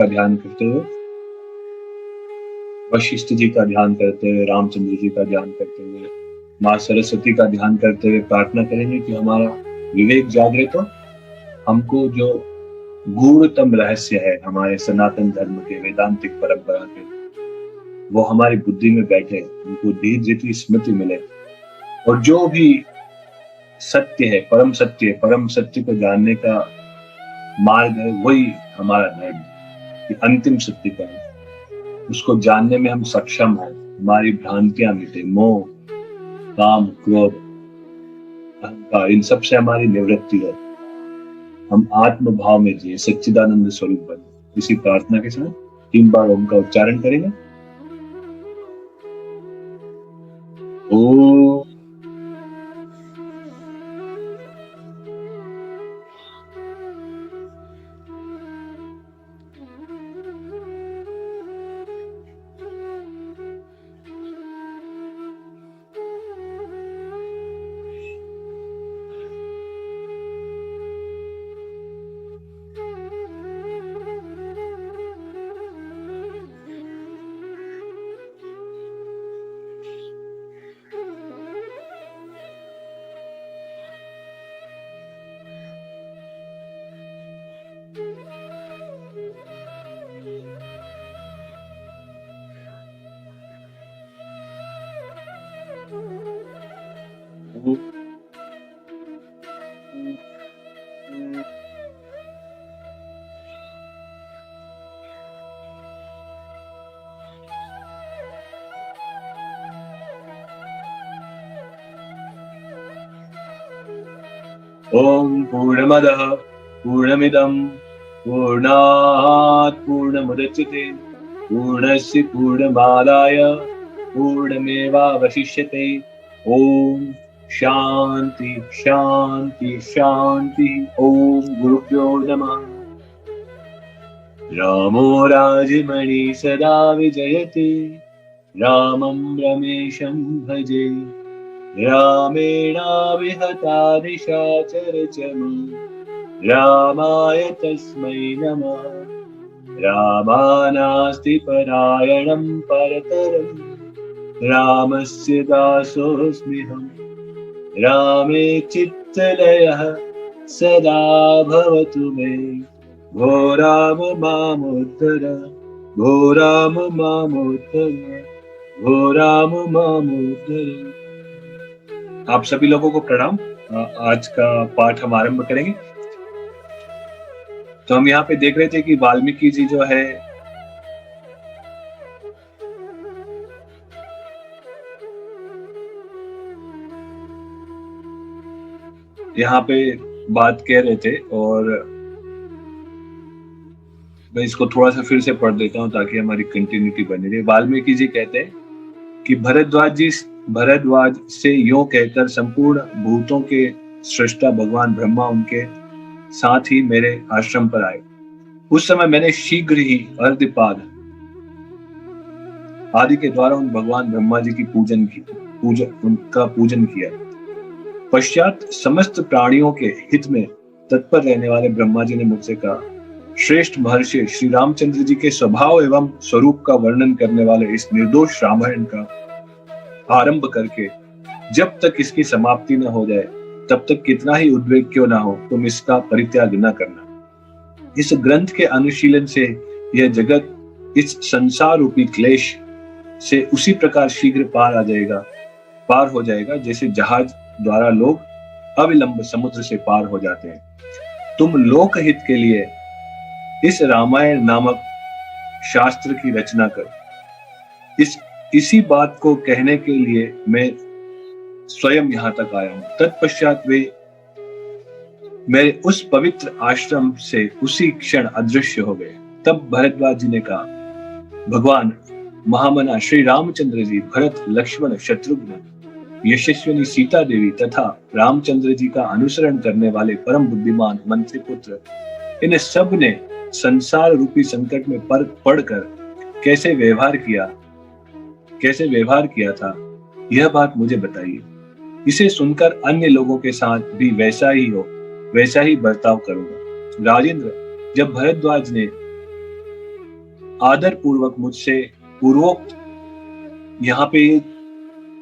का ध्यान करते हुए, वशिष्ठ जी का ध्यान करते हुए, रामचंद्र जी का ध्यान करते हुए, माँ सरस्वती का ध्यान करते हुए प्रार्थना करेंगे कि हमारा विवेक जागृत हो, हमको जो गूढ़तम रहस्य है हमारे सनातन धर्म के, वेदांतिक परंपरा के, वो हमारी बुद्धि में बैठे, उनको धीरे धीरे स्मृति मिले, और जो भी सत्य है, परम सत्य को जानने का मार्ग है, वही हमारा धर्म है, कि अंतिम सत्य का है। उसको जानने में हम सक्षम हैं, हमारी भ्रांतियां मिटे, मोह, काम, क्रोध, अहंकार, इन सब से हमारी निवृत्ति है, हम आत्म भाव में जिए, सच्चिदानंद स्वरूप बने। इसी प्रार्थना के साथ 3 बार ओम का उच्चारण करेंगे। ओम पूर्णमदः पूर्णमिदं पूर्णात् पूर्णमुदच्यते पूर्णस्य पूर्णमादाय पूर्णमेवावशिष्यते। ओम शांति शांति शांति। ओम गुरुभ्यो नमः। रामो राजमणि सदा विजयते, रामं रमेशं भजे, रामेणाविहता निशाचरचमू, रामाय तस्मै नमः। रामानास्ति परायणं परतरं, रामस्य दासोऽस्म्यहम्। रामे चित्तलयः सदा भवतु मे, भो राम मामुद्धर, भो राम मामुद्धर, भो राम मामुद्धर। आप सभी लोगों को प्रणाम। आज का पाठ हम आरंभ करेंगे। तो हम यहाँ पे देख रहे थे कि वाल्मीकि जी जो है यहाँ पे बात कह रहे थे, और मैं इसको थोड़ा सा फिर से पढ़ देता हूँ ताकि हमारी कंटिन्यूटी बनी रहे। वाल्मीकि जी कहते हैं कि भरद्वाज से यूं कहकर संपूर्ण भूतों के सृष्टा भगवान ब्रह्मा उनके साथ ही मेरे आश्रम पर आए। उस समय मैंने शीघ्र ही अर्धपाद आदि के द्वारा उन भगवान ब्रह्मा जी की उनका पूजन किया। पश्चात समस्त प्राणियों के हित में तत्पर रहने वाले ब्रह्मा जी ने मुझसे कहा, श्रेष्ठ महर्षि श्री रामचंद्र जी के स्वभाव एवं स्वरूप का वर्णन करने वाले इस निर्दोष रामायण का आरंभ करके जब तक इसकी समाप्ति न हो जाए, तब तक कितना ही उद्वेग क्यों ना हो, तुम इसका परित्याग न करना। इस ग्रंथ के अनुशीलन से यह जगत इस संसार रूपी क्लेश से उसी प्रकार शीघ्र पार हो जाएगा जैसे जहाज द्वारा लोग अविलंब समुद्र से पार हो जाते हैं। तुम लोकहित के लिए इस रामायण नामक शास्त्र की रचना कर। इसी बात को कहने के लिए मैं स्वयं यहाँ तक आया हूँ। तत्पश्चात वे मेरे उस पवित्र आश्रम से उसी क्षण अदृश्य हो गए। तब भरद्वाज जी ने कहा, भगवान महामना श्री रामचंद्र जी, भरत, लक्ष्मण, शत्रुघ्न, यशस्विनी सीता देवी तथा रामचंद्र जी का अनुसरण करने वाले परम बुद्धिमान मंत्री पुत्र, इन सब ने संसार रूपी संकट में पड़कर कैसे व्यवहार किया था, यह बात मुझे बताइए। इसे सुनकर अन्य लोगों के साथ भी वैसा ही बर्ताव करूंगा। राजेंद्र, जब भरद्वाज ने आदर पूर्वक मुझसे पूर्वोक्त, यहाँ पे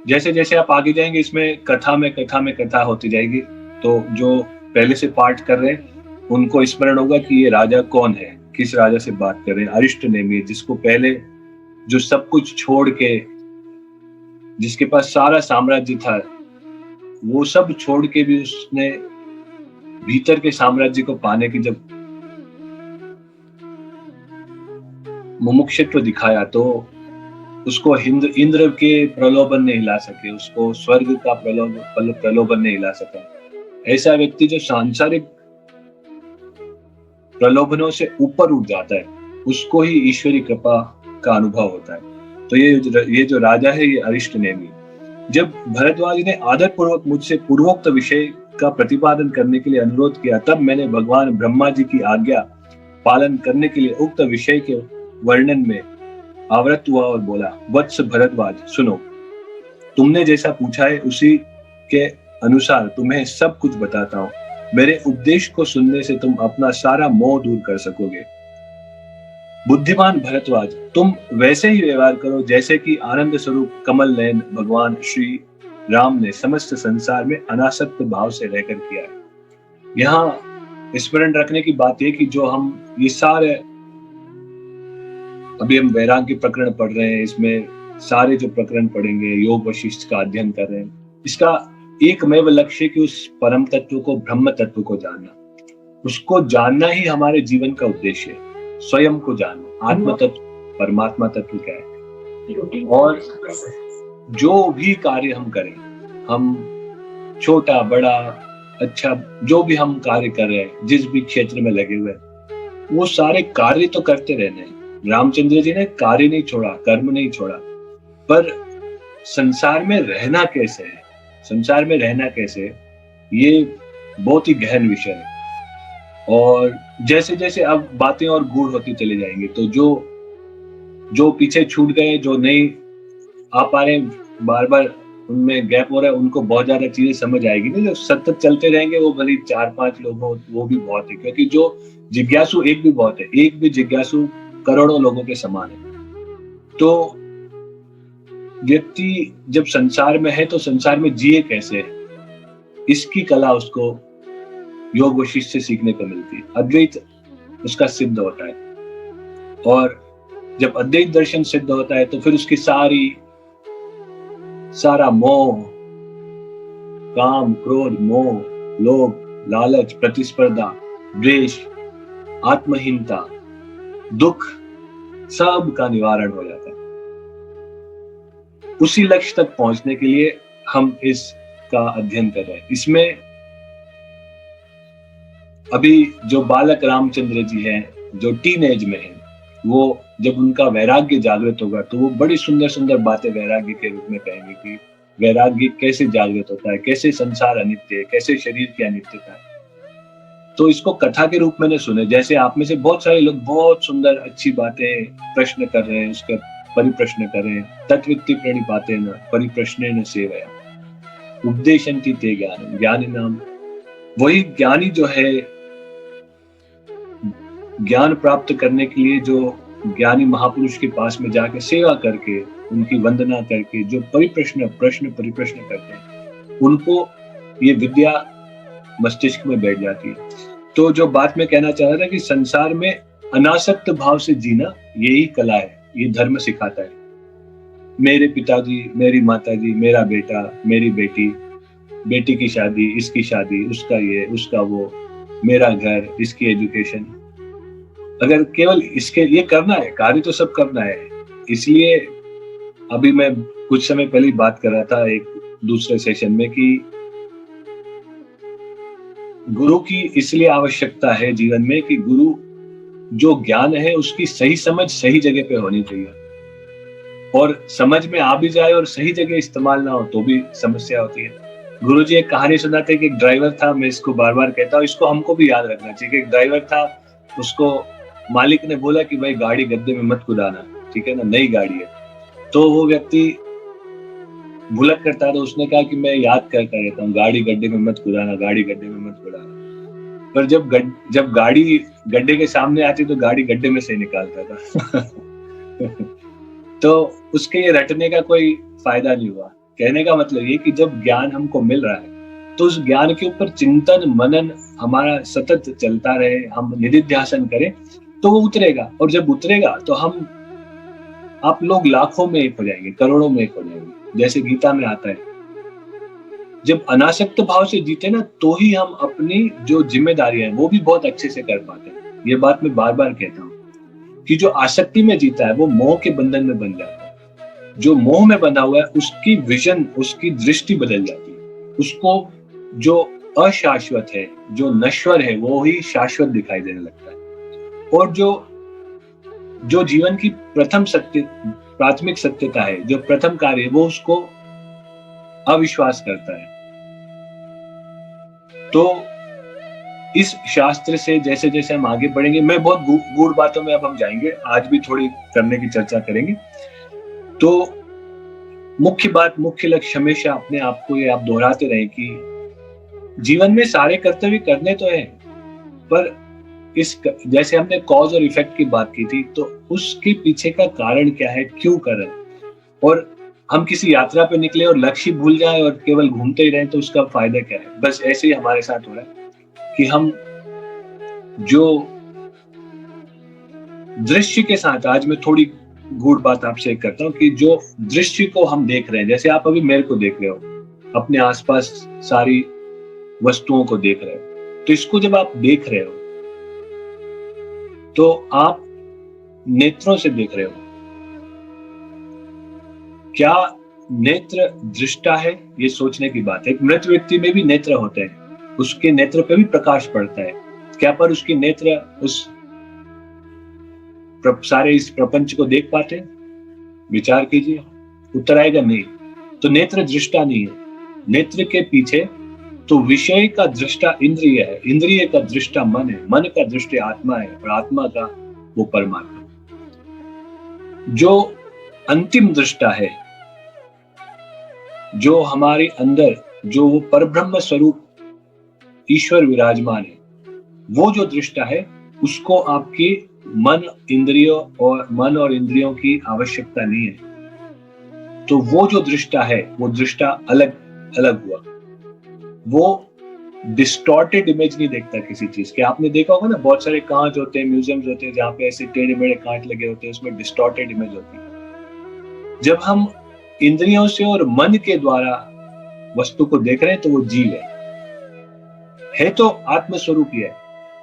जैसे जैसे आप आगे जाएंगे इसमें कथा में कथा में कथा होती जाएगी, तो जो पहले से पाठ कर रहे हैं उनको स्मरण होगा कि ये राजा कौन है, किस राजा से बात कर रहे हैं। अरिष्टनेमी, जिसको पहले जो सब कुछ छोड़ के, जिसके पास सारा साम्राज्य था, वो सब छोड़ के भी उसने भीतर के साम्राज्य को पाने की जब मुमुक्षुत्व दिखाया तो उसको इंद्र के प्रलोभन नहीं हिला सके, उसको स्वर्ग का प्रलोभन नहीं हिला सका। ऐसा व्यक्ति जो सांसारिक प्रलोभनों से ऊपर उठ जाता है, उसको ही ईश्वरी कृपा का अनुभव होता है। तो ये जो राजा है, ये अरिष्टनेमी। जब भरद्वाज ने आदर पूर्वक मुझसे पूर्वोक्त विषय का प्रतिपादन करने के लिए अनुरोध किया, तब मैंने भगवान ब्रह्मा जी की आज्ञा पालन करने के लिए उक्त विषय के वर्णन में आवृत हुआ और बोला, वत्स भरद्वाज, सुनो, तुमने जैसा पूछा है उसी के अनुसार तुम्हें सब कुछ बताता हूँ। मेरे उपदेश को सुनने से तुम अपना सारा मोह दूर कर सकोगे। बुद्धिमान भरद्वाज, तुम वैसे ही व्यवहार करो जैसे कि आनंद स्वरूप कमल नयन भगवान श्री राम ने समस्त संसार में अनासक्त भाव से रहकर किया है। यहाँ स्मरण रखने की बात है कि जो हम ये सारे, अभी हम वैराग्य प्रकरण पढ़ रहे हैं, इसमें सारे जो प्रकरण पढ़ेंगे, योग वशिष्ठ का अध्ययन कर रहे हैं, इसका एकमेव लक्ष्य कि उस परम तत्व को, ब्रह्म तत्व को जानना। उसको जानना ही हमारे जीवन का उद्देश्य है। स्वयं को जानना, आत्म तत्व, परमात्मा तत्व क्या है। और जो भी कार्य हम करें, हम छोटा बड़ा अच्छा जो भी हम कार्य कर रहे हैं, जिस भी क्षेत्र में लगे हुए हैं, वो सारे कार्य तो करते रहने हैं। रामचंद्र जी ने कार्य नहीं छोड़ा, कर्म नहीं छोड़ा, पर संसार में रहना कैसे है, संसार में रहना कैसे है, ये बहुत ही गहन विषय है। और जैसे जैसे अब बातें और गूढ़ होती चली जाएंगी, तो जो पीछे छूट गए, जो नहीं आ पा रहे, बार बार उनमें गैप हो रहा है, उनको बहुत ज्यादा चीजें समझ आएगी नहीं। जो सतत चलते रहेंगे वो भले 4-5 लोग हो, वो भी बहुत है, क्योंकि जो जिज्ञासु एक भी बहुत है, एक भी जिज्ञासु करोड़ों लोगों के समान है। तो व्यक्ति जब संसार में है तो संसार में जिए कैसे, इसकी कला उसको योग वशिष्ठ से सीखने को मिलती है। अद्वैत उसका सिद्ध होता है, और जब अद्वैत दर्शन सिद्ध होता है तो फिर उसकी सारा मोह, काम, क्रोध, मोह, लोभ, लालच, प्रतिस्पर्धा, द्वेष, आत्महीनता, दुख, सब का निवारण हो जाता है। उसी लक्ष्य तक पहुंचने के लिए हम इसका अध्ययन कर रहे हैं। इसमें अभी जो बालक रामचंद्र जी हैं, जो टीनेज में हैं, वो जब उनका वैराग्य जागृत होगा तो वो बड़ी सुंदर सुंदर बातें वैराग्य के रूप में कहेंगे कि वैराग्य कैसे जागृत होता है, कैसे संसार अनित्य है, कैसे शरीर की अनित्यता है। तो इसको कथा के रूप में न सुने। जैसे आप में से बहुत सारे लोग बहुत सुंदर अच्छी बातें प्रश्न कर रहे हैं, उसका परिप्रश्न कर रहे हैं। तत्वित्ति प्रणिपातेन परिप्रश्नेन सेवया उपदेशन्ति ते ज्ञानम, ज्ञानी नाम। वही ज्ञानी जो है, ज्ञान प्राप्त करने के लिए जो ज्ञानी महापुरुष के पास में जाके सेवा करके, उनकी वंदना करके जो प्रश्न परिप्रश्न करते हैं, उनको ये विद्या मस्तिष्क में बैठ जाती है। तो जो बात मैं कहना चाह रहा था कि संसार में अनासक्त भाव से जीना, यही कला है, ये धर्म सिखाता है। मेरे पिताजी, मेरी माताजी, मेरा बेटा, मेरी बेटी, बेटी की शादी, इसकी शादी, उसका ये, उसका वो, मेरा घर, इसकी एजुकेशन, अगर केवल इसके लिए करना है, कार्य तो सब करना है। इसलिए अभी मैं कुछ समय पहले बात कर रहा था एक दूसरे सेशन में कि गुरु की इसलिए आवश्यकता है जीवन में कि गुरु जो ज्ञान है उसकी सही समझ सही जगह पे होनी चाहिए, और समझ में आ भी जाए और सही जगह इस्तेमाल ना हो तो भी समस्या होती है। गुरुजी एक कहानी सुनाते कि एक ड्राइवर था, मैं इसको बार बार कहता हूँ, इसको हमको भी याद रखना चाहिए कि एक ड्राइवर था, उसको मालिक ने बोला कि भाई गाड़ी गड्ढे में मत कुदाना, ठीक है ना, नई गाड़ी है। तो वो व्यक्ति भुलक करता था, उसने कहा कि मैं याद करता रहता हूँ, गाड़ी गड्ढे में मत कुदाना, गाड़ी गड्ढे में मत कुदाना। पर जब गाड़ी गड्ढे के सामने आती तो गाड़ी गड्ढे में से निकालता था तो उसके ये रटने का कोई फायदा नहीं हुआ। कहने का मतलब ये कि जब ज्ञान हमको मिल रहा है तो उस ज्ञान के ऊपर चिंतन मनन हमारा सतत चलता रहे, हम निधिध्यासन करें तो वो उतरेगा, और जब उतरेगा तो हम आप लोग लाखों में एक हो जाएंगे, करोड़ों में एक हो जाएंगे। जैसे गीता में आता है, जब अनासक्त भाव से जीते ना तो ही हम अपनी जो जिम्मेदारियां हैं वो भी बहुत अच्छे से कर पाते हैं। ये बात मैं बार बार कहता हूँ कि जो आसक्ति में जीता है वो मोह के बंधन में बन जाता है। जो मोह में बंधा हुआ है उसकी विजन, उसकी दृष्टि बदल जाती है। उसको जो अशाश्वत है, जो नश्वर है, वो ही शाश्वत दिखाई देने लगता है। और जो जो जीवन की प्रथम सत्य, प्राथमिक सत्यता है, जो प्रथम कार्य है, वो उसको अविश्वास करता है। तो इस शास्त्र से जैसे जैसे हम आगे बढ़ेंगे, मैं बहुत गूढ़ बातों में अब हम जाएंगे, आज भी थोड़ी करने की चर्चा करेंगे। तो मुख्य बात, मुख्य लक्ष्य हमेशा अपने आप को ये आप दोहराते रहे कि जीवन में सारे कर्तव्य करने तो है, पर इस जैसे हमने कॉज और इफेक्ट की बात की थी, तो उसके पीछे का कारण क्या है, क्यों कर रहे हैं। और हम किसी यात्रा पे निकले और लक्ष्य भूल जाए और केवल घूमते ही रहे तो उसका फायदा क्या है। बस ऐसे ही हमारे साथ हो रहा है कि हम जो दृश्य के साथ, आज मैं थोड़ी गूढ़ बात आपसे करता हूँ कि जो दृश्य को हम देख रहे हैं, जैसे आप अभी मेरे को देख रहे हो, अपने आसपास सारी वस्तुओं को देख रहे हो, तो इसको जब आप देख रहे हो तो आप नेत्रों से देख रहे हो। क्या नेत्र दृष्टा है, ये सोचने की बात है। एक मृत व्यक्ति में भी नेत्र होते हैं, उसके नेत्र पे भी प्रकाश पड़ता है। क्या पर उसके नेत्र उस सारे इस प्रपंच को देख पाते हैं? विचार कीजिए, उत्तर आएगा नहीं। तो नेत्र दृष्टा नहीं है। नेत्र के पीछे तो विषय का दृष्टा इंद्रिय है, इंद्रिय का दृष्टा मन है, मन का दृष्टि आत्मा है, और आत्मा का वो परमात्मा। जो अंतिम दृष्टा है, जो हमारे अंदर जो वो परब्रह्म स्वरूप ईश्वर विराजमान है, वो जो दृष्टा है, उसको आपकी मन और इंद्रियों की आवश्यकता नहीं है। तो वो जो दृष्टा है, वो दृष्टा अलग अलग हुआ। वो डिस्टॉर्टेड इमेज नहीं देखता किसी चीज के। आपने देखा होगा ना, बहुत सारे कांच होते हैं, म्यूजियम्स होते हैं जहाँ पे ऐसे टेढ़े मेढ़े कांच लगे होते हैं, उसमें डिस्टॉर्टेड इमेज होती है। जब हम इंद्रियों से और मन के द्वारा वस्तु को देख रहे हैं तो वो जीव है तो आत्म स्वरूप ही है,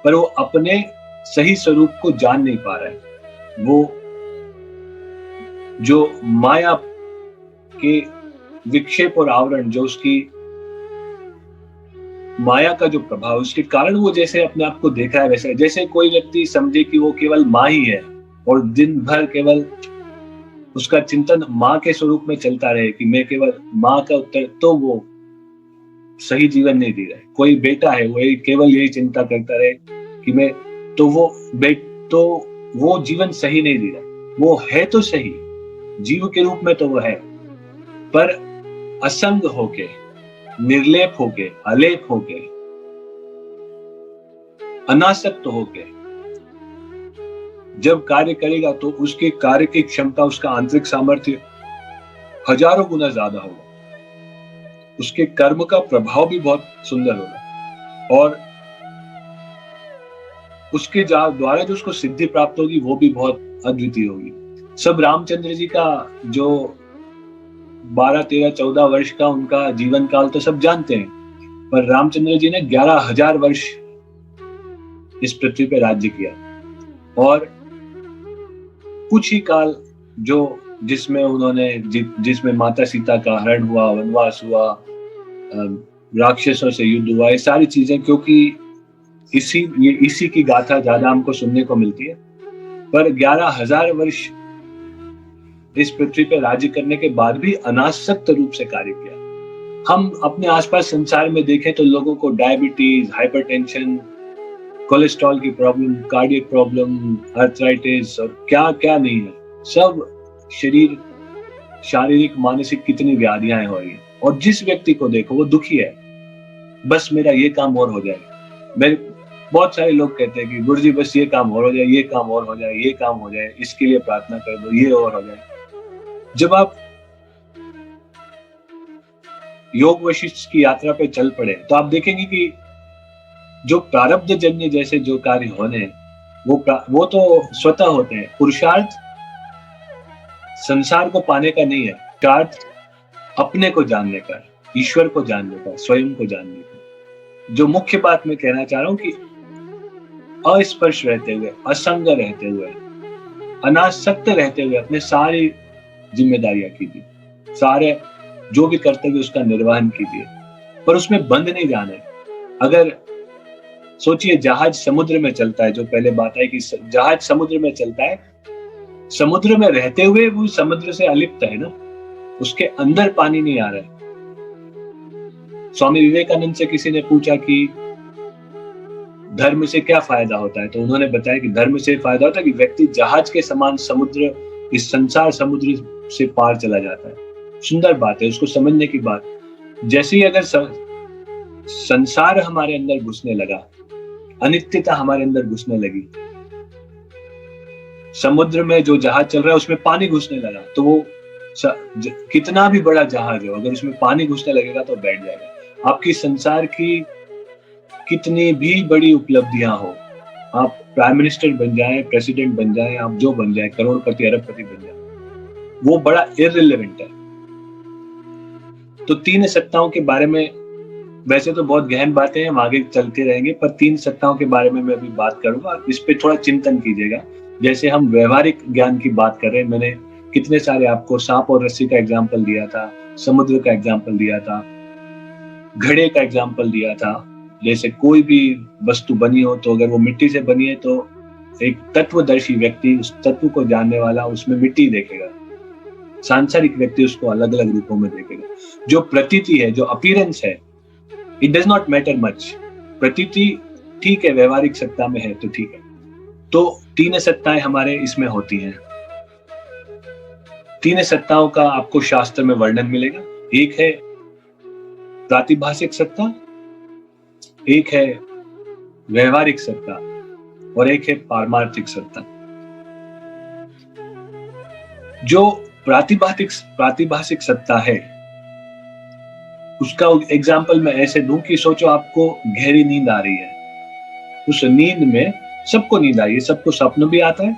पर वो अपने सही स्वरूप को जान नहीं पा रहा है। वो जो माया के विक्षेप और आवरण, जो उसकी माया का जो प्रभाव, उसके कारण वो जैसे अपने आप को देख रहा है वैसे। जैसे कोई व्यक्ति समझे कि वो केवल माँ ही है और दिन भर केवल उसका चिंतन माँ के स्वरूप में चलता रहे कि मैं केवल माँ का उत्तर, तो वो सही जीवन नहीं जी रहा है। कोई बेटा है, वो केवल यही चिंता करता रहे कि मैं, तो वो जीवन सही नहीं जी रहा। वो है तो सही, जीव के रूप में तो वो है, पर असंग होके, निर्लेप होके, अलेप होके, अनासक्त होके जब कार्य करेगा तो उसके कार्य की क्षमता, उसका आंतरिक सामर्थ्य हजारों गुना ज्यादा होगा। उसके कर्म का प्रभाव भी बहुत सुंदर होगा, और उसके द्वारा जो उसको सिद्धि प्राप्त होगी वो भी बहुत अद्वितीय होगी। सब रामचंद्र जी का जो 12, 13, 14 वर्ष का उनका जीवन काल तो सब जानते हैं, पर रामचंद्र जी ने 11,000 वर्ष इस पृथ्वी पे राज्य किया, और कुछ ही काल जिसमें माता सीता का हरण हुआ, वनवास हुआ, राक्षसों से युद्ध हुआ, ये सारी चीजें, क्योंकि इसी की गाथा ज्यादा हमको सुनने को मिलती है। पर 11,000 वर्ष इस पृथ्वी पे राज्य करने के बाद भी अनासक्त रूप से कार्य किया। हम अपने आसपास संसार में देखें तो लोगों को डायबिटीज, हाइपरटेंशन, कोलेस्ट्रॉल की प्रॉब्लम, कार्डियक प्रॉब्लम, आर्थराइटिस और क्या क्या नहीं है, सब शारीरिक मानसिक कितनी व्याधियां हो रही है। और जिस व्यक्ति को देखो वो दुखी है, बस मेरा ये काम और हो जाए, बहुत सारे लोग कहते हैं कि गुरुजी बस ये काम और हो जाए, ये काम और हो जाए, ये काम हो जाए, इसके लिए प्रार्थना कर दो, ये और हो जाए। जब आप योग वशिष्ठ की यात्रा पे चल पड़े तो आप देखेंगे कि जो प्रारब्ध जन्य जैसे जो कार्य होने हैं, वो तो स्वतः होते हैं। पुरुषार्थ संसार को पाने का नहीं है, पुरुषार्थ अपने को जानने का, ईश्वर को जानने का, स्वयं को जानने का। जो मुख्य बात मैं कहना चाह रहा हूं कि अस्पर्श रहते हुए, असंग रहते हुए, अनासक्त रहते हुए अपने सारी जिम्मेदारियां कीजिए, सारे जो भी कर्तव्य उसका निर्वहन कीजिए, पर उसमें बंद नहीं जाना है। अगर सोचिए जहाज समुद्र में चलता है, जो पहले बात आई कि जहाज समुद्र में चलता है, समुद्र में रहते हुए वो समुद्र से अलिप्त है ना, उसके अंदर पानी नहीं आ रहा है। स्वामी विवेकानंद से किसी ने पूछा कि धर्म से क्या फायदा होता है, तो उन्होंने बताया कि धर्म से फायदा होता है कि व्यक्ति जहाज के समान समुद्र, इस संसार समुद्र से पार चला जाता है। सुंदर बात है, उसको समझने की बात। जैसे ही अगर संसार हमारे अंदर घुसने लगा, अनित्यता हमारे अंदर घुसने लगी, समुद्र में जो जहाज चल रहा है उसमें पानी घुसने लगा, तो वो कितना भी बड़ा जहाज हो, अगर उसमें पानी घुसने लगेगा तो बैठ जाएगा। आपकी संसार की कितनी भी बड़ी उपलब्धियां हो, आप प्राइम मिनिस्टर बन जाएं, प्रेसिडेंट बन जाएं, आप जो बन जाएं, करोड़पति अरबपति बन जाएं, वो बड़ा इररिलेवेंट है। तो तीन सत्ताओं के बारे में वैसे तो बहुत गहन बातें हैं, हम आगे चलते रहेंगे, पर तीन सत्ताओं के बारे में मैं अभी बात करूंगा, इस पे थोड़ा चिंतन कीजिएगा। जैसे हम व्यवहारिक ज्ञान की बात कर रहे हैं, मैंने कितने सारे आपको सांप और रस्सी का एग्जाम्पल दिया था, समुद्र का एग्जाम्पल दिया था, घड़े का एग्जाम्पल दिया था। जैसे कोई भी वस्तु बनी हो तो अगर वो मिट्टी से बनी है तो एक तत्वदर्शी व्यक्ति उस तत्व को जानने वाला उसमें मिट्टी देखेगा, सांसारिक व्यक्ति उसको अलग अलग रूपों में देखेगा। जो प्रतीति है, जो अपीयरेंस है, it does not matter much. प्रतीति ठीक है, व्यवहारिक सत्ता में है तो ठीक है। तो तीन सत्ताएं हमारे इसमें होती हैं। तीन सत्ताओं का आपको शास्त्र में वर्णन मिलेगा। एक है प्रातिभाषिक सत्ता, एक है व्यवहारिक सत्ता और एक है पारमार्थिक सत्ता। जो प्रातिभाषिक सत्ता है उसका एग्जाम्पल मैं ऐसे दूं कि सोचो आपको गहरी नींद आ रही है, उस नींद में सबको नींद आ रही है, सबको स्वप्न भी आता है।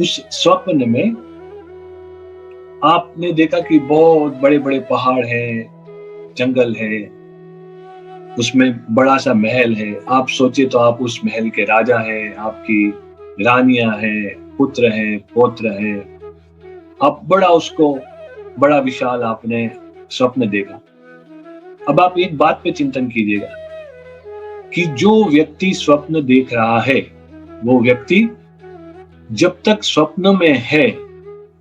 उस स्वप्न में आपने देखा कि बहुत बड़े बड़े पहाड़ हैं, जंगल है, उसमें बड़ा सा महल है। आप सोचे तो आप उस महल के राजा हैं, आपकी रानियां हैं, पुत्र हैं, पौत्र हैं। आप बड़ा विशाल आपने स्वप्न देखा। अब आप एक बात पे चिंतन कीजिएगा कि जो व्यक्ति स्वप्न देख रहा है, वो व्यक्ति जब तक स्वप्न में है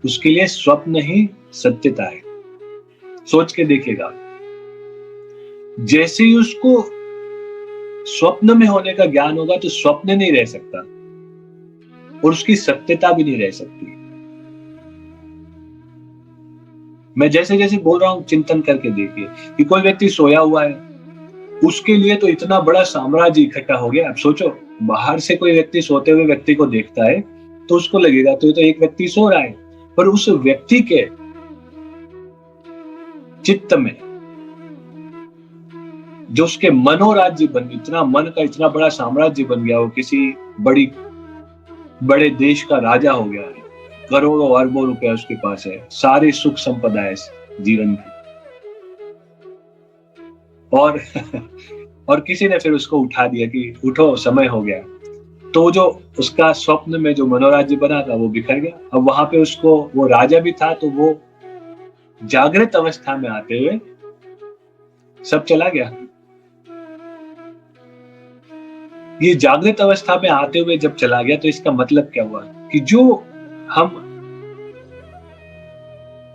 उसके लिए स्वप्न ही सत्यता है। सोच के देखिएगा, जैसे ही उसको स्वप्न में होने का ज्ञान होगा तो स्वप्न नहीं रह सकता और उसकी सत्यता भी नहीं रह सकती। मैं जैसे जैसे बोल रहा हूं चिंतन करके देखिए कि कोई व्यक्ति सोया हुआ है, उसके लिए तो इतना बड़ा साम्राज्य इकट्ठा हो गया। अब सोचो, बाहर से कोई व्यक्ति सोते हुए व्यक्ति को देखता है तो उसको लगेगा तो ये तो एक व्यक्ति सो रहा है, पर उस व्यक्ति के चित्त में जो उसके मनोराज्य बन, इतना मन का इतना बड़ा साम्राज्य बन गया, वो किसी बड़े देश का राजा हो गया है, करोड़ों अरबों रुपया उसके पास है, सारी सुख संपदा है जीवन की, और किसी ने फिर उसको उठा दिया कि उठो समय हो गया, तो जो उसका स्वप्न में जो मनोराज्य बना था वो बिखर गया। अब वहां पे उसको, वो राजा भी था तो वो जागृत अवस्था में आते हुए सब चला गया। ये जागृत अवस्था में आते हुए जब चला गया तो इसका मतलब क्या हुआ कि जो हम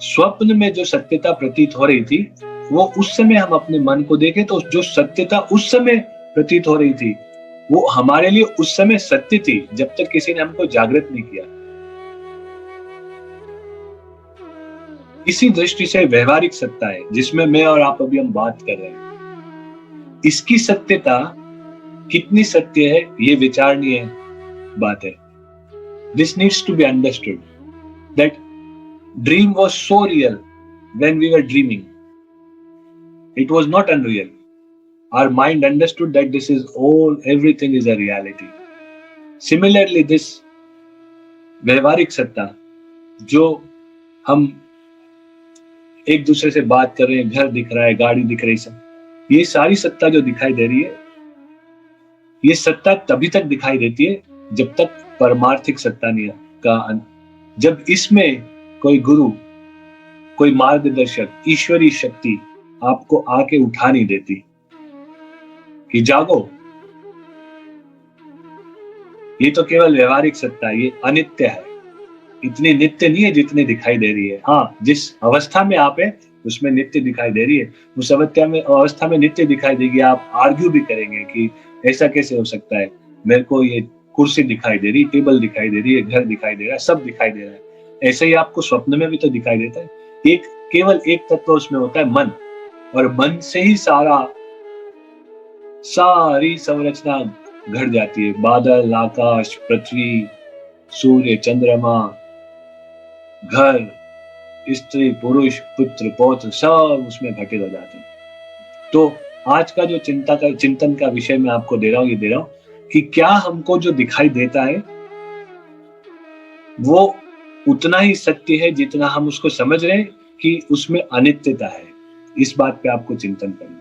स्वप्न में जो सत्यता प्रतीत हो रही थी वो उस समय हम अपने मन को देखें तो जो सत्यता उस समय प्रतीत हो रही थी वो हमारे लिए उस समय सत्य थी, जब तक किसी ने हमको जागृत नहीं किया। इसी दृष्टि से व्यवहारिक सत्ता है जिसमें मैं और आप अभी हम बात कर रहे हैं, इसकी सत्यता कितनी सत्य है ये विचारणीय बात है. This needs to be understood that dream was so real when we were dreaming. It was not unreal. Our mind understood that this is all, everything is a reality. Similarly, this व्यवहारिक सत्ता जो हम एक दूसरे से बात कर रहे हैं, घर दिख रहा है, गाड़ी दिख रही, सब ये सारी सत्ता जो दिखाई दे रही है, ये सत्ता तभी तक दिखाई देती है जब तक परमार्थिक सत्ता नहीं का, जब इसमें कोई गुरु, कोई मार्गदर्शक, ईश्वरी शक्ति आपको आके उठा नहीं देती कि जागो. ये तो केवल व्यवहारिक सत्ता है, ये अनित्य है, इतनी नित्य नहीं है जितनी दिखाई दे रही है. हाँ, जिस अवस्था में आप है उसमें नित्य दिखाई दे रही है, उस अवस्था में नित्य दिखाई देगी. आप आर्ग्यू भी करेंगे कि ऐसा कैसे हो सकता है, मेरे को ये कुर्सी दिखाई दे रही, टेबल दिखाई दे रही है, घर दिखाई दे रहा है, सब दिखाई दे रहा है. ऐसे ही आपको स्वप्न में भी तो दिखाई देता है. केवल एक तत्व उसमें होता है, मन, और मन से ही सारी संरचना घट जाती है. बादल, आकाश, पृथ्वी, सूर्य, चंद्रमा, घर, स्त्री, पुरुष, पुत्र, पौत्र, सब उसमें घटित हो जाते हैं. तो आज का जो चिंतन का विषय मैं आपको दे रहा हूं कि क्या हमको जो दिखाई देता है वो उतना ही सत्य है जितना हम उसको समझ रहे हैं कि उसमें अनित्यता है. इस बात पे आपको चिंतन करना.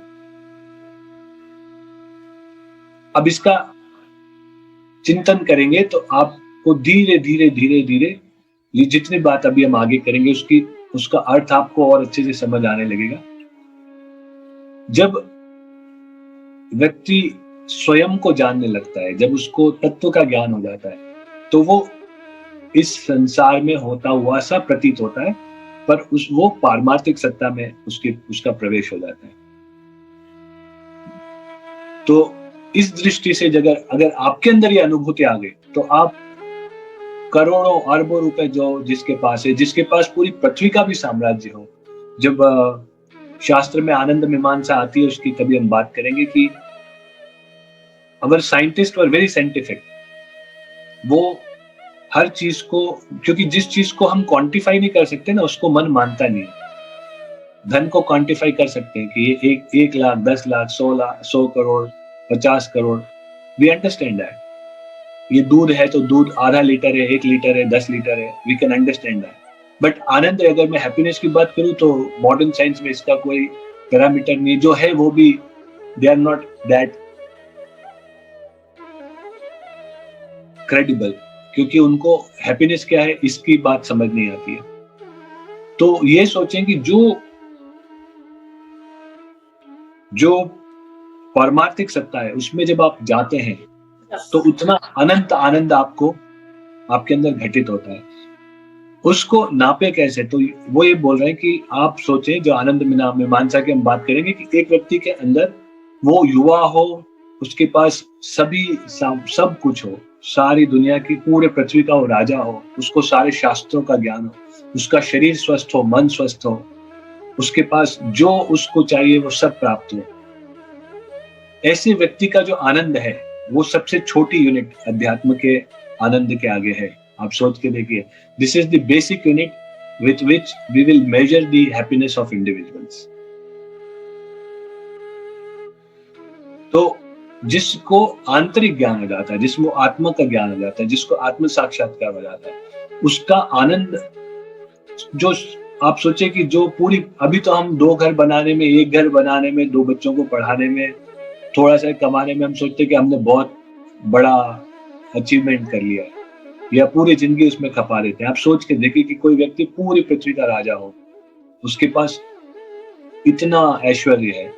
अब इसका चिंतन करेंगे तो आपको धीरे धीरे ये जितनी बात अभी हम आगे करेंगे उसका अर्थ आपको और अच्छे से समझ आने लगेगा. जब व्यक्ति स्वयं को जानने लगता है, जब उसको तत्व का ज्ञान हो जाता है, तो वो इस संसार में होता हुआ सा प्रतीत होता है, पर वो पारमार्थिक सत्ता में उसका प्रवेश हो जाता है. तो इस दृष्टि से अगर आपके अंदर ये अनुभूति आ गई तो आप करोड़ों अरबों रुपए जो जिसके पास है, जिसके पास पूरी पृथ्वी का भी साम्राज्य हो, जब शास्त्र में आनंद मीमांसा आती है उसकी कभी हम बात करेंगे कि अवर साइंटिस्ट वर वेरी साइंटिफिक, वो हर चीज को, क्योंकि जिस चीज को हम क्वांटिफाई नहीं कर सकते ना उसको मन मानता नहीं है. धन को क्वांटिफाई कर सकते हैं कि ये 1 lakh, 10 lakh, 100 crore, 50 crore, we understand that. ये दूध है तो दूध आधा लीटर है, 1 लीटर है, 10 लीटर है, we can understand that. But आनंद, अगर मैं हैप्पीनेस की बात करूं तो मॉडर्न साइंस में इसका कोई पैरामीटर नहीं, जो है वो भी they are not that credible, क्योंकि उनको हैप्पीनेस क्या है इसकी बात समझ नहीं आती है. तो ये सोचें कि जो पारमार्थिक सत्ता है उसमें जब आप जाते हैं तो उतना अनंत आनंद आपके अंदर घटित होता है. उसको नापे कैसे, तो वो ये बोल रहे हैं कि आप सोचें, जो आनंद मीमांसा की हम बात करेंगे, कि एक व्यक्ति के अंदर वो युवा हो, उसके पास सब कुछ हो, सारी दुनिया की, पूरे पृथ्वी का वो राजा हो, उसको सारे शास्त्रों का ज्ञान हो, उसका शरीर स्वस्थ हो, मन स्वस्थ हो, उसके पास जो उसको चाहिए वो सब प्राप्त हो. ऐसे व्यक्ति का जो आनंद है वो सबसे छोटी यूनिट अध्यात्म के आनंद के आगे है. आप सोच के देखिए, this is the basic unit with which we will measure the happiness of individuals. तो जिसको आंतरिक ज्ञान हो जाता है, जिसको आत्मा का ज्ञान हो जाता है, जिसको आत्म साक्षात्कार हो जाता है, उसका आनंद, जो आप सोचे कि जो पूरी, अभी तो हम 2 घर बनाने में, 1 घर बनाने में, 2 बच्चों को पढ़ाने में, थोड़ा सा कमाने में हम सोचते कि हमने बहुत बड़ा अचीवमेंट कर लिया, या पूरी जिंदगी उसमें खपा देते हैं. आप सोच के देखिए कि कोई व्यक्ति पूरी पृथ्वी का राजा हो, उसके पास इतना ऐश्वर्य है,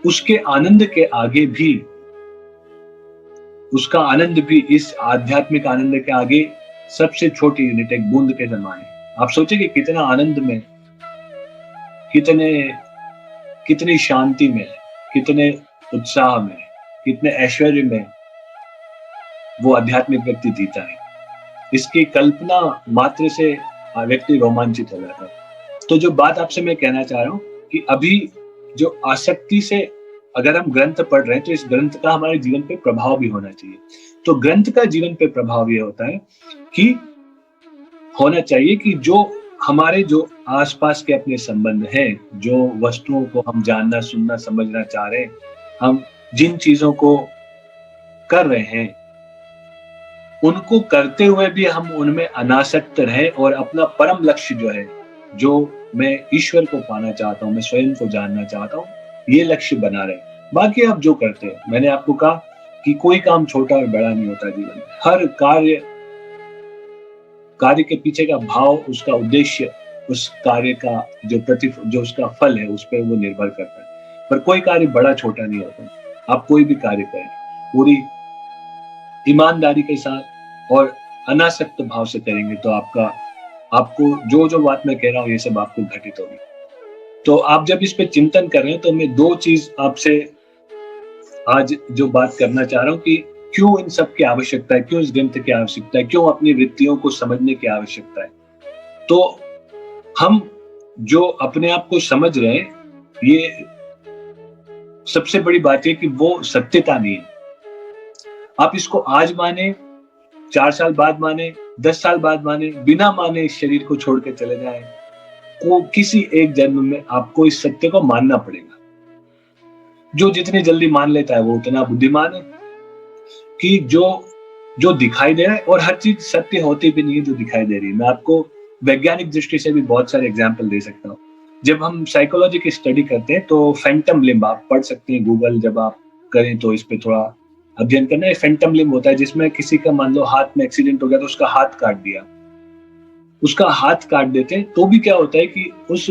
उसके आनंद के आगे भी, उसका आनंद भी इस आध्यात्मिक आनंद के आगे सबसे छोटी यूनिट, एक बूंद के समान है. आप सोचिए कि कितना आनंद में, कितनी शांति में, कितने उत्साह में, कितने ऐश्वर्य में वो आध्यात्मिक व्यक्ति जीता है. इसकी कल्पना मात्र से व्यक्ति रोमांचित हो जाता है. तो जो बात आपसे मैं कहना चाह रहा हूं कि अभी जो आसक्ति से अगर हम ग्रंथ पढ़ रहे हैं तो इस ग्रंथ का हमारे जीवन पे प्रभाव भी होना चाहिए। तो ग्रंथ का जीवन पे प्रभाव ये होता है कि होना चाहिए कि जो हमारे जो आसपास के अपने संबंध हैं, जो वस्तुओं को हम जानना, सुनना, समझना चाह रहे हैं, हम जिन चीजों को कर रहे हैं, उनको करते हुए भी हम उनमें अनासक्त रहें और अपना परम लक्ष्य जो है, जो मैं ईश्वर को पाना चाहता हूँ, मैं स्वयं को जानना चाहता हूँ, ये लक्ष्य बना रहे। बाकी आप जो करते हैं, मैंने आपको कहा कि कोई काम छोटा और बड़ा नहीं होता जीवन में। हर कार्य के पीछे का भाव, उसका उद्देश्य, उस कार्य का जो उसका फल है, उस पर वो निर्भर करता है। पर कोई कार्य बड़ा छोटा नहीं होता। आप कोई भी कार्य करें, पूरी ईमानदारी के साथ और अनासक्त भाव से करेंगे तो आपको जो बात मैं कह रहा हूँ, ये सब आपको घटित होगी। तो आप जब इस पे चिंतन कर रहे हैं, तो मैं 2 चीज आपसे आज जो बात करना चाह रहा हूँ कि क्यों इन सब की आवश्यकता है, क्यों इस ग्रंथ की आवश्यकता है, क्यों अपनी वृत्तियों को समझने की आवश्यकता है। तो हम जो अपने आप को समझ रहे हैं, ये सबसे बड़ी बात है कि वो सत्यता नहीं है। आप इसको आज माने, 4 साल बाद माने, 10 साल बाद माने, बिना माने इस शरीर को छोड़ के चले जाए, को किसी एक जन्म में आपको इस सत्य को मानना पड़ेगा। जो जितनी जल्दी मान लेता है वो उतना बुद्धिमान है, कि जो दिखाई दे रहा है, और हर चीज सत्य होती भी नहीं है जो दिखाई दे रही है। मैं आपको वैज्ञानिक दृष्टि से भी बहुत सारे एग्जाम्पल दे सकता हूँ। जब हम साइकोलॉजी की स्टडी करते हैं तो फैंटम लिम्ब आप पढ़ सकते हैं, गूगल जब आप करें तो इस पे थोड़ा अध्ययन करना है। फैंटम लिम्ब होता है जिसमें किसी का मान लो हाथ में एक्सीडेंट हो गया तो उसका हाथ काट दिया, उसका हाथ काट देते हैं तो भी क्या होता है कि उस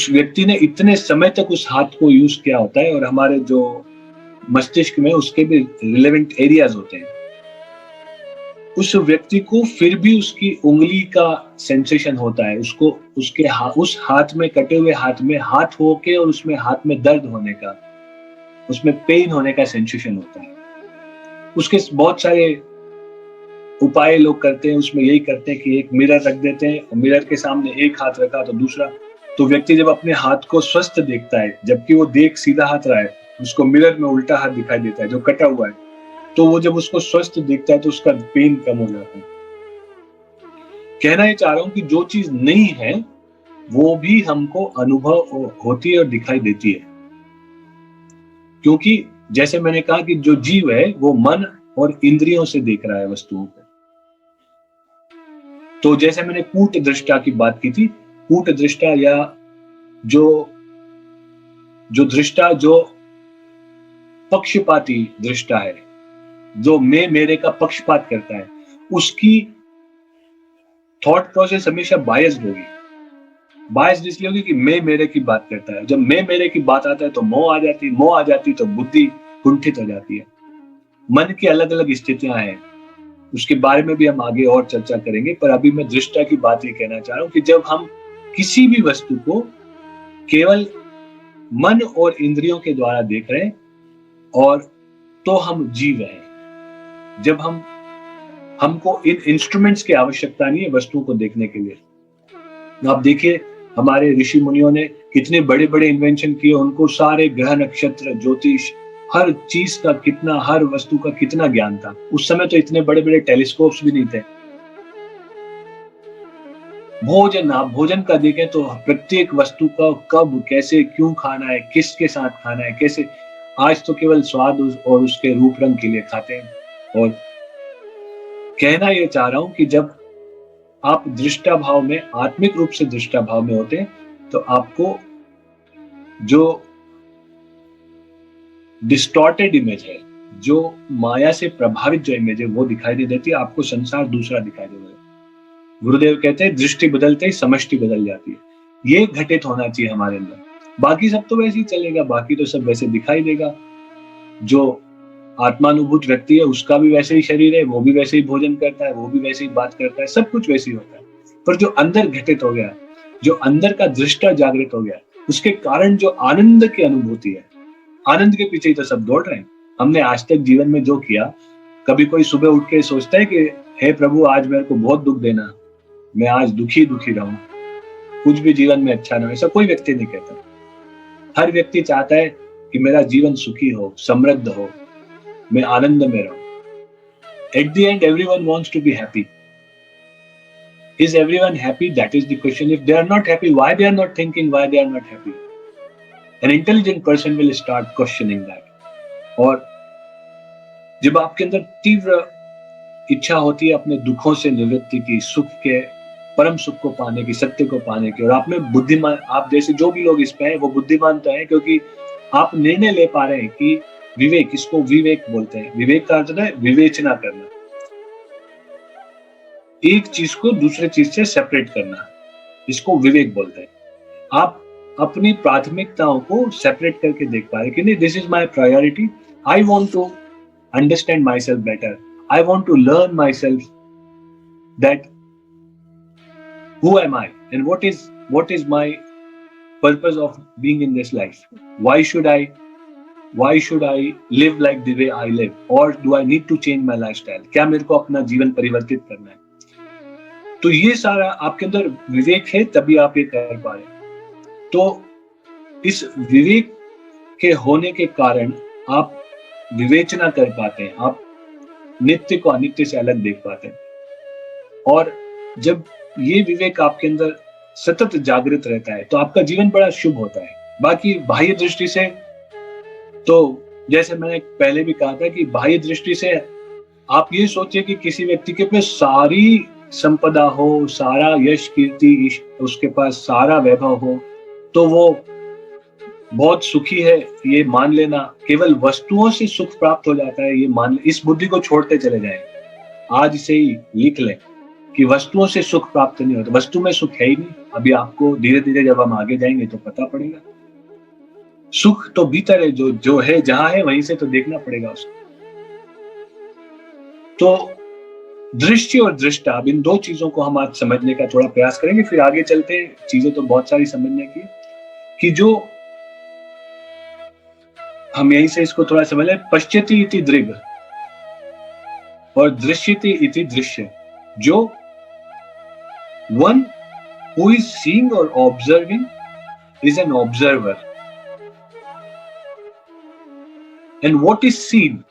व्यक्ति ने इतने समय तक उस हाथ को यूज किया होता है, और हमारे जो मस्तिष्क में उसके भी रिलेवेंट एरियाज होते हैं। उस व्यक्ति को फिर भी उसकी उंगली का सेंसेशन होता है, उसको उस हाथ में, कटे हुए हाथ में हाथ होके और उसमें हाथ में दर्द होने का, उसमें पेन होने का सेंसेशन होता है। उसके बहुत सारे उपाय लोग करते हैं, उसमें यही करते हैं कि एक मिरर रख देते हैं, और मिरर के सामने एक हाथ रखा तो दूसरा, तो व्यक्ति जब अपने हाथ को स्वस्थ देखता है, जबकि वो देख सीधा हाथ रहा है, उसको मिरर में उल्टा हाथ दिखाई देता है जो कटा हुआ है, तो वो जब उसको स्वस्थ देखता है तो उसका पेन कम हो जाता है। कहना ये चाह रहा हूं कि जो चीज नहीं है वो भी हमको अनुभव होती है और दिखाई देती है, क्योंकि जैसे मैंने कहा कि जो जीव है वो मन और इंद्रियों से देख रहा है वस्तुओं को। तो जैसे मैंने कूट दृष्टा की बात की थी, कूट दृष्टा या जो दृष्टा जो पक्षपाती दृष्टा है, जो मैं मेरे का पक्षपात करता है, उसकी थॉट प्रोसेस हमेशा बायस्ड होगी। बायस्ड इसलिए होगी कि मैं मेरे की बात करता है। जब मैं मेरे की बात आता है तो मोह आ जाती तो बुद्धि कुंठित हो जाती है। मन की अलग अलग स्थितियां हैं, उसके बारे में भी हम आगे और चर्चा करेंगे, पर अभी मैं दृष्टा की बात ये कहना चाह रहा हूं कि जब हम किसी भी वस्तु को केवल मन और इंद्रियों के द्वारा देख रहे हैं, और तो हम जीव हैं। जब हमको इन इंस्ट्रूमेंट्स की आवश्यकता नहीं है वस्तुओं को देखने के लिए। आप देखिए हमारे ऋषि मुनियों ने कितने बड़े बड़े इन्वेंशन किए, उनको सारे ग्रह नक्षत्र, ज्योतिष, हर चीज का कितना, हर वस्तु का कितना ज्ञान था। उस समय तो इतने बड़े बड़े टेलीस्कोप्स भी नहीं थे। भोजन का देखें तो प्रत्येक वस्तु का कब, कैसे, क्यों खाना है, किसके साथ खाना है, कैसे, आज तो केवल स्वाद और उसके रूप रंग के लिए खाते हैं। और कहना यह चाह रहा हूं कि जब आप दृष्टा भाव में, आत्मिक रूप से दृष्टा भाव में होते हैं, तो आपको जो डिस्टॉर्टेड इमेज है, जो माया से प्रभावित जो इमेज है, वो दिखाई नहीं देती, आपको संसार दूसरा दिखाई देता है। गुरुदेव कहते हैं दृष्टि बदलते ही समष्टि बदल जाती है। ये घटित होना चाहिए हमारे अंदर। बाकी सब तो वैसे ही चलेगा, बाकी तो सब वैसे दिखाई देगा। जो आत्मानुभूत व्यक्ति है उसका भी वैसे ही शरीर है, वो भी वैसे ही भोजन करता है, वो भी वैसे ही बात करता है, सब कुछ वैसे ही होता है। पर जो अंदर घटित हो गया, जो अंदर का दृष्टा जागृत हो गया, उसके कारण जो आनंद की अनुभूति है, आनंद के पीछे ही तो सब दौड़ रहे हैं। हमने आज तक जीवन में जो किया, कभी कोई सुबह उठ के सोचता है कि हे प्रभु आज मेरे को बहुत दुख देना, मैं आज दुखी रहूं, कुछ भी जीवन में अच्छा ना हो, ऐसा कोई व्यक्ति नहीं कहता। हर व्यक्ति चाहता है कि मेरा जीवन सुखी हो, समृद्ध हो, मैं आनंद में रहूं. At the end, everyone wants to be happy. Is everyone happy? That is the question. If they are not happy, why they are not thinking why they are not happy? An intelligent person will start questioning that. और जब आपके अंदर तीव्र इच्छा होती है अपने दुखों से निवृत्ति की, सुख के, परम सुख को पाने की, सत्य को पाने की, और आप में बुद्धिमान, आप जैसे जो भी लोग इस पे हैं वो बुद्धिमान तो है, क्योंकि आप निर्णय ले पा रहे हैं कि विवेक, इसको विवेक बोलते हैं. विवेक का अर्थ है विवेचना करना, एक चीज को दूसरे चीज से सेपरेट करना, इसको विवेक बोलते हैं. आप अपनी प्राथमिकताओं को सेपरेट करके देख पा रहे कि नहीं, this is my priority, I want to understand myself better, I want to learn myself that who am I and what is my purpose of being in this life. Why should I live like the way I live, or do I need to change my lifestyle? क्या मेरे को अपना जीवन परिवर्तित करना है? तो ये सारा आपके अंदर विवेक है, तभी आप ये कर पा रहे हैं. तो इस विवेक के होने के कारण आप विवेचना कर पाते हैं, आप नित्य को अनित्य से अलग देख पाते हैं. और जब ये विवेक आपके अंदर सतत जागृत रहता है तो आपका जीवन बड़ा शुभ होता है. बाकी बाह्य दृष्टि से तो जैसे मैंने पहले भी कहा था कि बाह्य दृष्टि से आप ये सोचिए कि किसी व्यक्ति के पास सारी संपदा हो, सारा यश कीर्ति, उसके पास सारा वैभव हो, तो वो बहुत सुखी है, ये मान लेना, केवल वस्तुओं से सुख प्राप्त हो जाता है ये मान, इस बुद्धि को छोड़ते चले जाएं. आज से ही लिख लें कि वस्तुओं से सुख प्राप्त नहीं होता. वस्तु में सुख है ही नहीं. अभी आपको धीरे धीरे जब हम आगे जाएंगे तो पता पड़ेगा. सुख तो भीतर है, जो है जहां है वहीं से तो देखना पड़ेगा उसको. तो दृष्टि और दृष्टा, अब इन दो चीजों को हम आज समझने का थोड़ा प्रयास करेंगे, फिर आगे चलते हैं. चीजें तो बहुत सारी समझने की, कि जो हम यहीं से इसको थोड़ा समझ लें. पश्यति इति दृग और दृश्यति इति दृश्य. जो one who is seeing or observing is an observer, and what is seen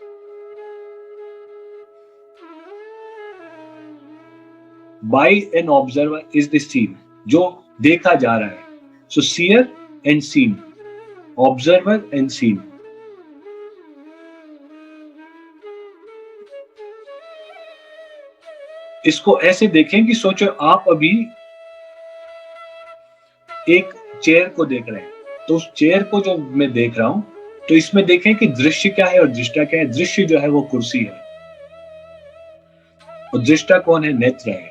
by an observer is the seen, जो देखा जा रहा है. So seer and seen, observer and seen. इसको ऐसे देखें कि सोचो आप अभी एक चेयर को देख रहे हैं, तो उस चेयर को जो मैं देख रहा हूं, तो इसमें देखें कि दृश्य क्या है और दृष्टा क्या है. दृश्य जो है वो कुर्सी है, और दृष्टा कौन है? नेत्र है.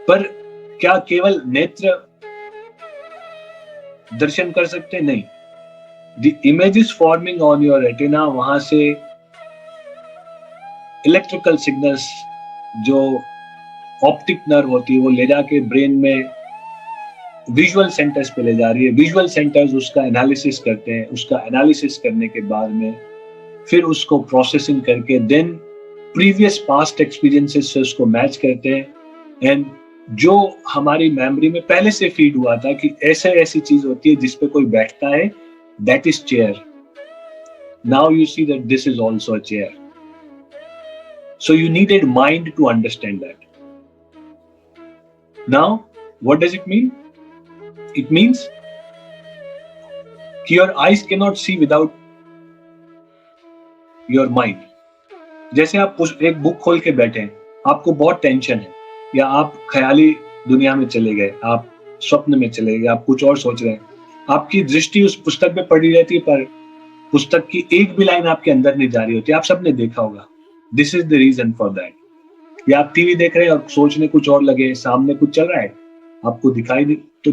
पर क्या केवल नेत्र दर्शन कर सकते? नहीं. The image is forming on your retina, वहां से इलेक्ट्रिकल सिग्नल्स जो ऑप्टिक नर्व होती है वो ले जाके ब्रेन में विजुअल सेंटर्स पे ले जा रही है. विजुअल सेंटर्स उसका एनालिसिस करते हैं. उसका एनालिसिस करने के बाद में फिर उसको प्रोसेसिंग करके देन प्रीवियस पास्ट एक्सपीरियंसेस से उसको मैच करते हैं. एंड जो हमारी मेमोरी में पहले से फीड हुआ था कि ऐसी चीज होती है जिसपे कोई बैठता है, that is chair. Now you see that this is also a chair. So you needed mind to understand that. Now, what does it mean? It means your eyes cannot see without your mind. जैसे आप एक book खोल के बैठे हैं, आपको बहुत tension है, या आप ख्याली दुनिया में चले गए, आप स्वप्न में चले गए, आप कुछ और सोच रहे हैं, आपकी दृष्टि उस पुस्तक पे पड़ी रहती है, पर पुस्तक की एक भी लाइन आपके अंदर नहीं जा रही होती. आप सबने देखा होगा. This is the reason for that. या आप टीवी देख रहे हैं और सोचने कुछ और लगे, सामने कुछ चल रहा है, आपको दिखाई दे, तो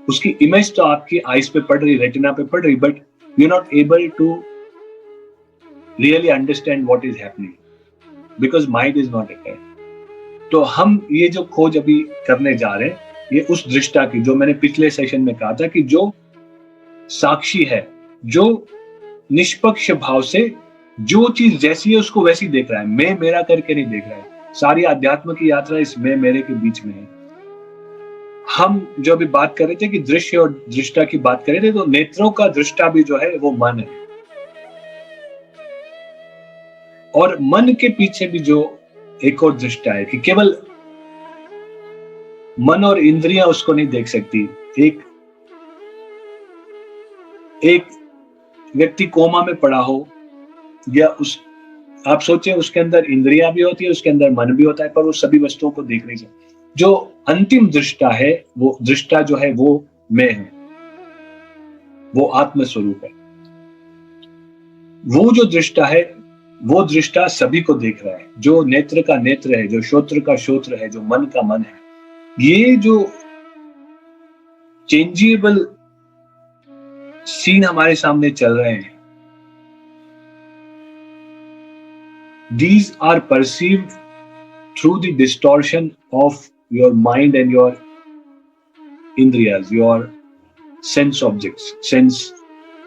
उसकी इमेज तो आपकी आईज पे पड़ रही, रेटिना पे पड़ रही, but you not able to really understand what is happening because mind is not attend. तो हम ये जो खोज अभी करने जा रहे हैं, ये उस दृष्टा की, जो मैंने पिछले सेशन में कहा था कि जो साक्षी है, जो निष्पक्ष भाव से जो चीज जैसी है उसको वैसी देख रहा है, मैं मेरा करके नहीं देख रहा है. सारी आध्यात्म की यात्रा इस मैं मेरे के बीच में है. हम जो अभी बात कर रहे थे कि दृश्य और दृष्टा की बात कर रहे थे, तो नेत्रों का दृष्टा भी जो है वो मन है, और मन के पीछे भी जो एक और दृष्टा है कि केवल मन और इंद्रियां उसको नहीं देख सकती। एक एक व्यक्ति कोमा में पड़ा हो, या उस आप सोचें उसके अंदर इंद्रियां भी होती है, उसके अंदर मन भी होता है, पर वो सभी वस्तुओं को देख नहीं सकता। जो अंतिम दृष्टा है, वो दृष्टा जो है वो मैं है, वो आत्म स्वरूप है। वो जो दृष्टा है, वो दृष्टा सभी को देख रहा है, जो नेत्र का नेत्र है, जो श्रोत्र का श्रोत्र है, जो मन का मन है। ये जो चेंजेबल सीन हमारे सामने चल रहे हैं, these are perceived through the distortion of your mind and your indriyas, your sense objects, sense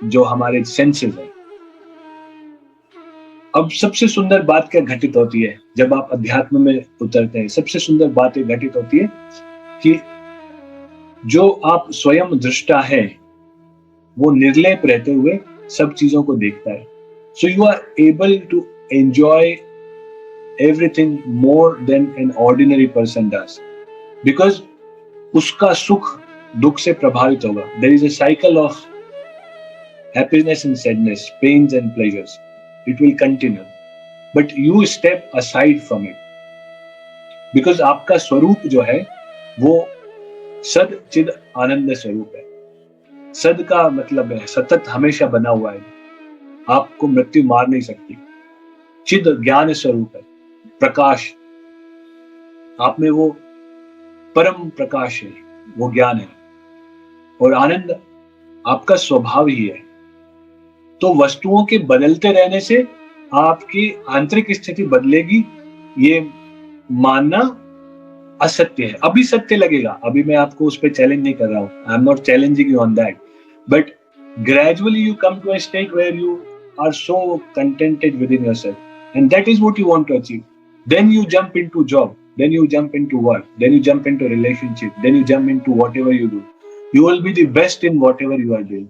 जो हमारे senses हैं। अब सबसे सुंदर बात क्या घटित होती है जब आप अध्यात्म में उतरते हैं? सबसे सुंदर बात ये घटित होती है कि जो आप स्वयं दृष्टा है, वो निर्लेप रहते हुए सब चीजों को देखता है। So you are able to enjoy everything more than an ordinary person does, because उसका सुख दुख से प्रभावित होगा। There is a cycle of happiness and sadness, pains and pleasures. It will continue, but you step aside from it, because आपका स्वरूप जो है वो सद चिद आनंद स्वरूप है। सद का मतलब है सतत, हमेशा बना हुआ है, आपको मृत्यु मार नहीं सकती। चिद ज्ञान स्वरूप है, प्रकाश, आप में वो परम प्रकाश है, वो ज्ञान है, और आनंद आपका स्वभाव ही है। तो वस्तुओं के बदलते रहने से आपकी आंतरिक स्थिति बदलेगी, ये मानना असत्य है। अभी सत्य लगेगा, अभी मैं आपको उस पर चैलेंज नहीं कर रहा हूं, आई am not challenging you on that, but gradually you come to a state where you are so contented within yourself, and that is what you want to achieve. Then you jump into job, then you jump into work, then you jump into relationship, then you jump into whatever you do. You will be the best in whatever you are doing.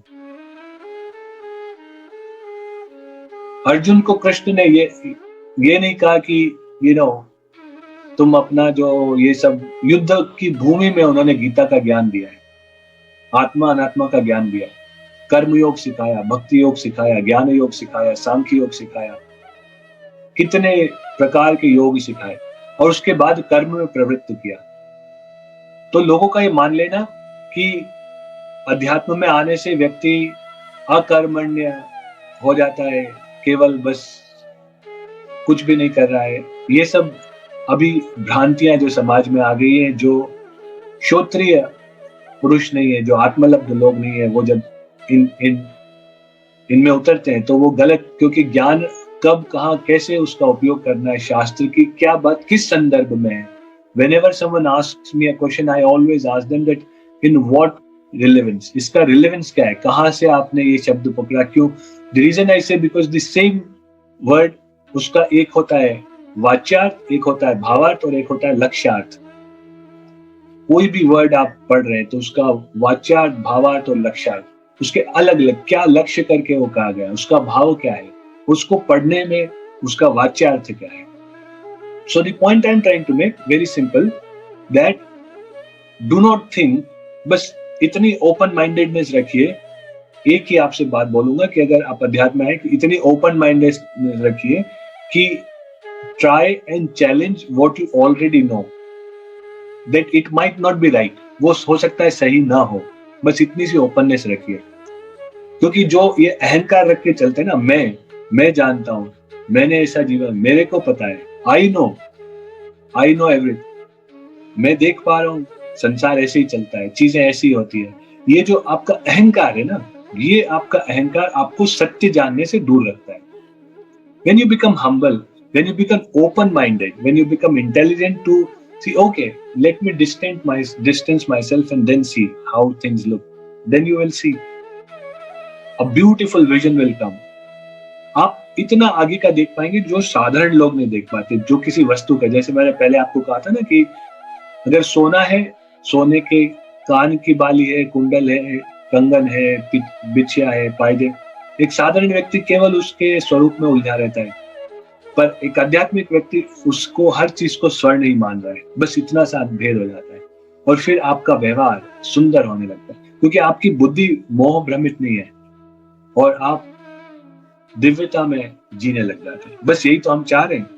Arjun को कृष्ण ने ये नहीं कहा कि तुम अपना जो ये सब युद्ध की भूमि में उन्होंने गीता का ज्ञान दिया है, आत्मा अनात्मा का ज्ञान दिया, कर्म योग सिखाया, भक्ति योग सिखाया, ज्ञान योग सिखाया, सांख्य योग सिखाया, कितने प्रकार के योग सिखाए, और उसके बाद कर्म में प्रवृत्त किया। तो लोगों का ये मान लेना कि अध्यात्म में आने से व्यक्ति अकर्मण्य हो जाता है, केवल बस कुछ भी नहीं कर रहा है, ये सब अभी भ्रांतियां जो समाज में आ गई है। जो क्षत्रिय पुरुष नहीं है, जो आत्मलब्ध लोग नहीं है, वो जब इनमें उतरते हैं तो वो गलत, क्योंकि ज्ञान कब कहाँ कैसे उसका उपयोग करना है, शास्त्र की क्या बात किस संदर्भ में है। Whenever someone asks me a question, I always ask them that in what relevance, इसका relevance क्या है, कहाँ से आपने ये शब्द पकड़ा, क्यों। The reason I say because the same word, उसका एक होता है वाच्यार्थ, एक होता है भावार्थ, और एक होता है लक्ष्यार्थ। कोई भी वर्ड आप पढ़ रहे हैं तो उसका वाच्यार्थ, भावार्थ और लक्ष्यार्थ, उसके अलग अलग क्या लक्ष्य करके वो कहा गया, उसका भाव क्या है, उसको पढ़ने में उसका वाच्यार्थ क्या है। So the point I'm trying to make very simple, that do not think, बस इतनी ओपन माइंडेडनेस रखिए। एक ही आपसे बात बोलूंगा कि अगर आप अध्यात्म है, इतनी ओपन माइंडेडनेस रखिए कि try and challenge what you already know, that it might not be right, वो हो सकता है सही ना हो, बस इतनी सी ओपननेस रखिए। क्योंकि जो ये अहंकार रख के चलते हैं ना, मैं जानता हूं, मैंने ऐसा जीवन, मेरे को पता है, आई नो एवरीथिंग, मैं देख पा रहा हूँ, संसार ऐसे ही चलता है, चीजें ऐसी होती है। ये जो आपका अहंकार है ना, ये आपका अहंकार आपको सत्य जानने से दूर रखता है। When you become humble, when you become open-minded, when you become intelligent to see, okay, let me distance myself and then see how things look, then you will see a beautiful vision will come. आप इतना आगे का देख पाएंगे जो साधारण लोग नहीं देख पाते। जो किसी वस्तु का, जैसे मैंने पहले आपको कहा था ना कि अगर सोना है, सोने के कान की बाली है, कुंडल है, कंगन है, बिछिया है, पायदे। एक साधारण व्यक्ति केवल उसके स्वरूप में उलझा रहता है, पर एक आध्यात्मिक व्यक्ति उसको हर चीज को स्वर्ण ही मान रहा है। बस इतना सा भेद हो जाता है और फिर आपका व्यवहार सुंदर होने लगता है, क्योंकि आपकी बुद्धि मोह भ्रमित नहीं है और आप दिव्यता में जीने लग जाते हैं। बस यही तो हम चाह रहे हैं।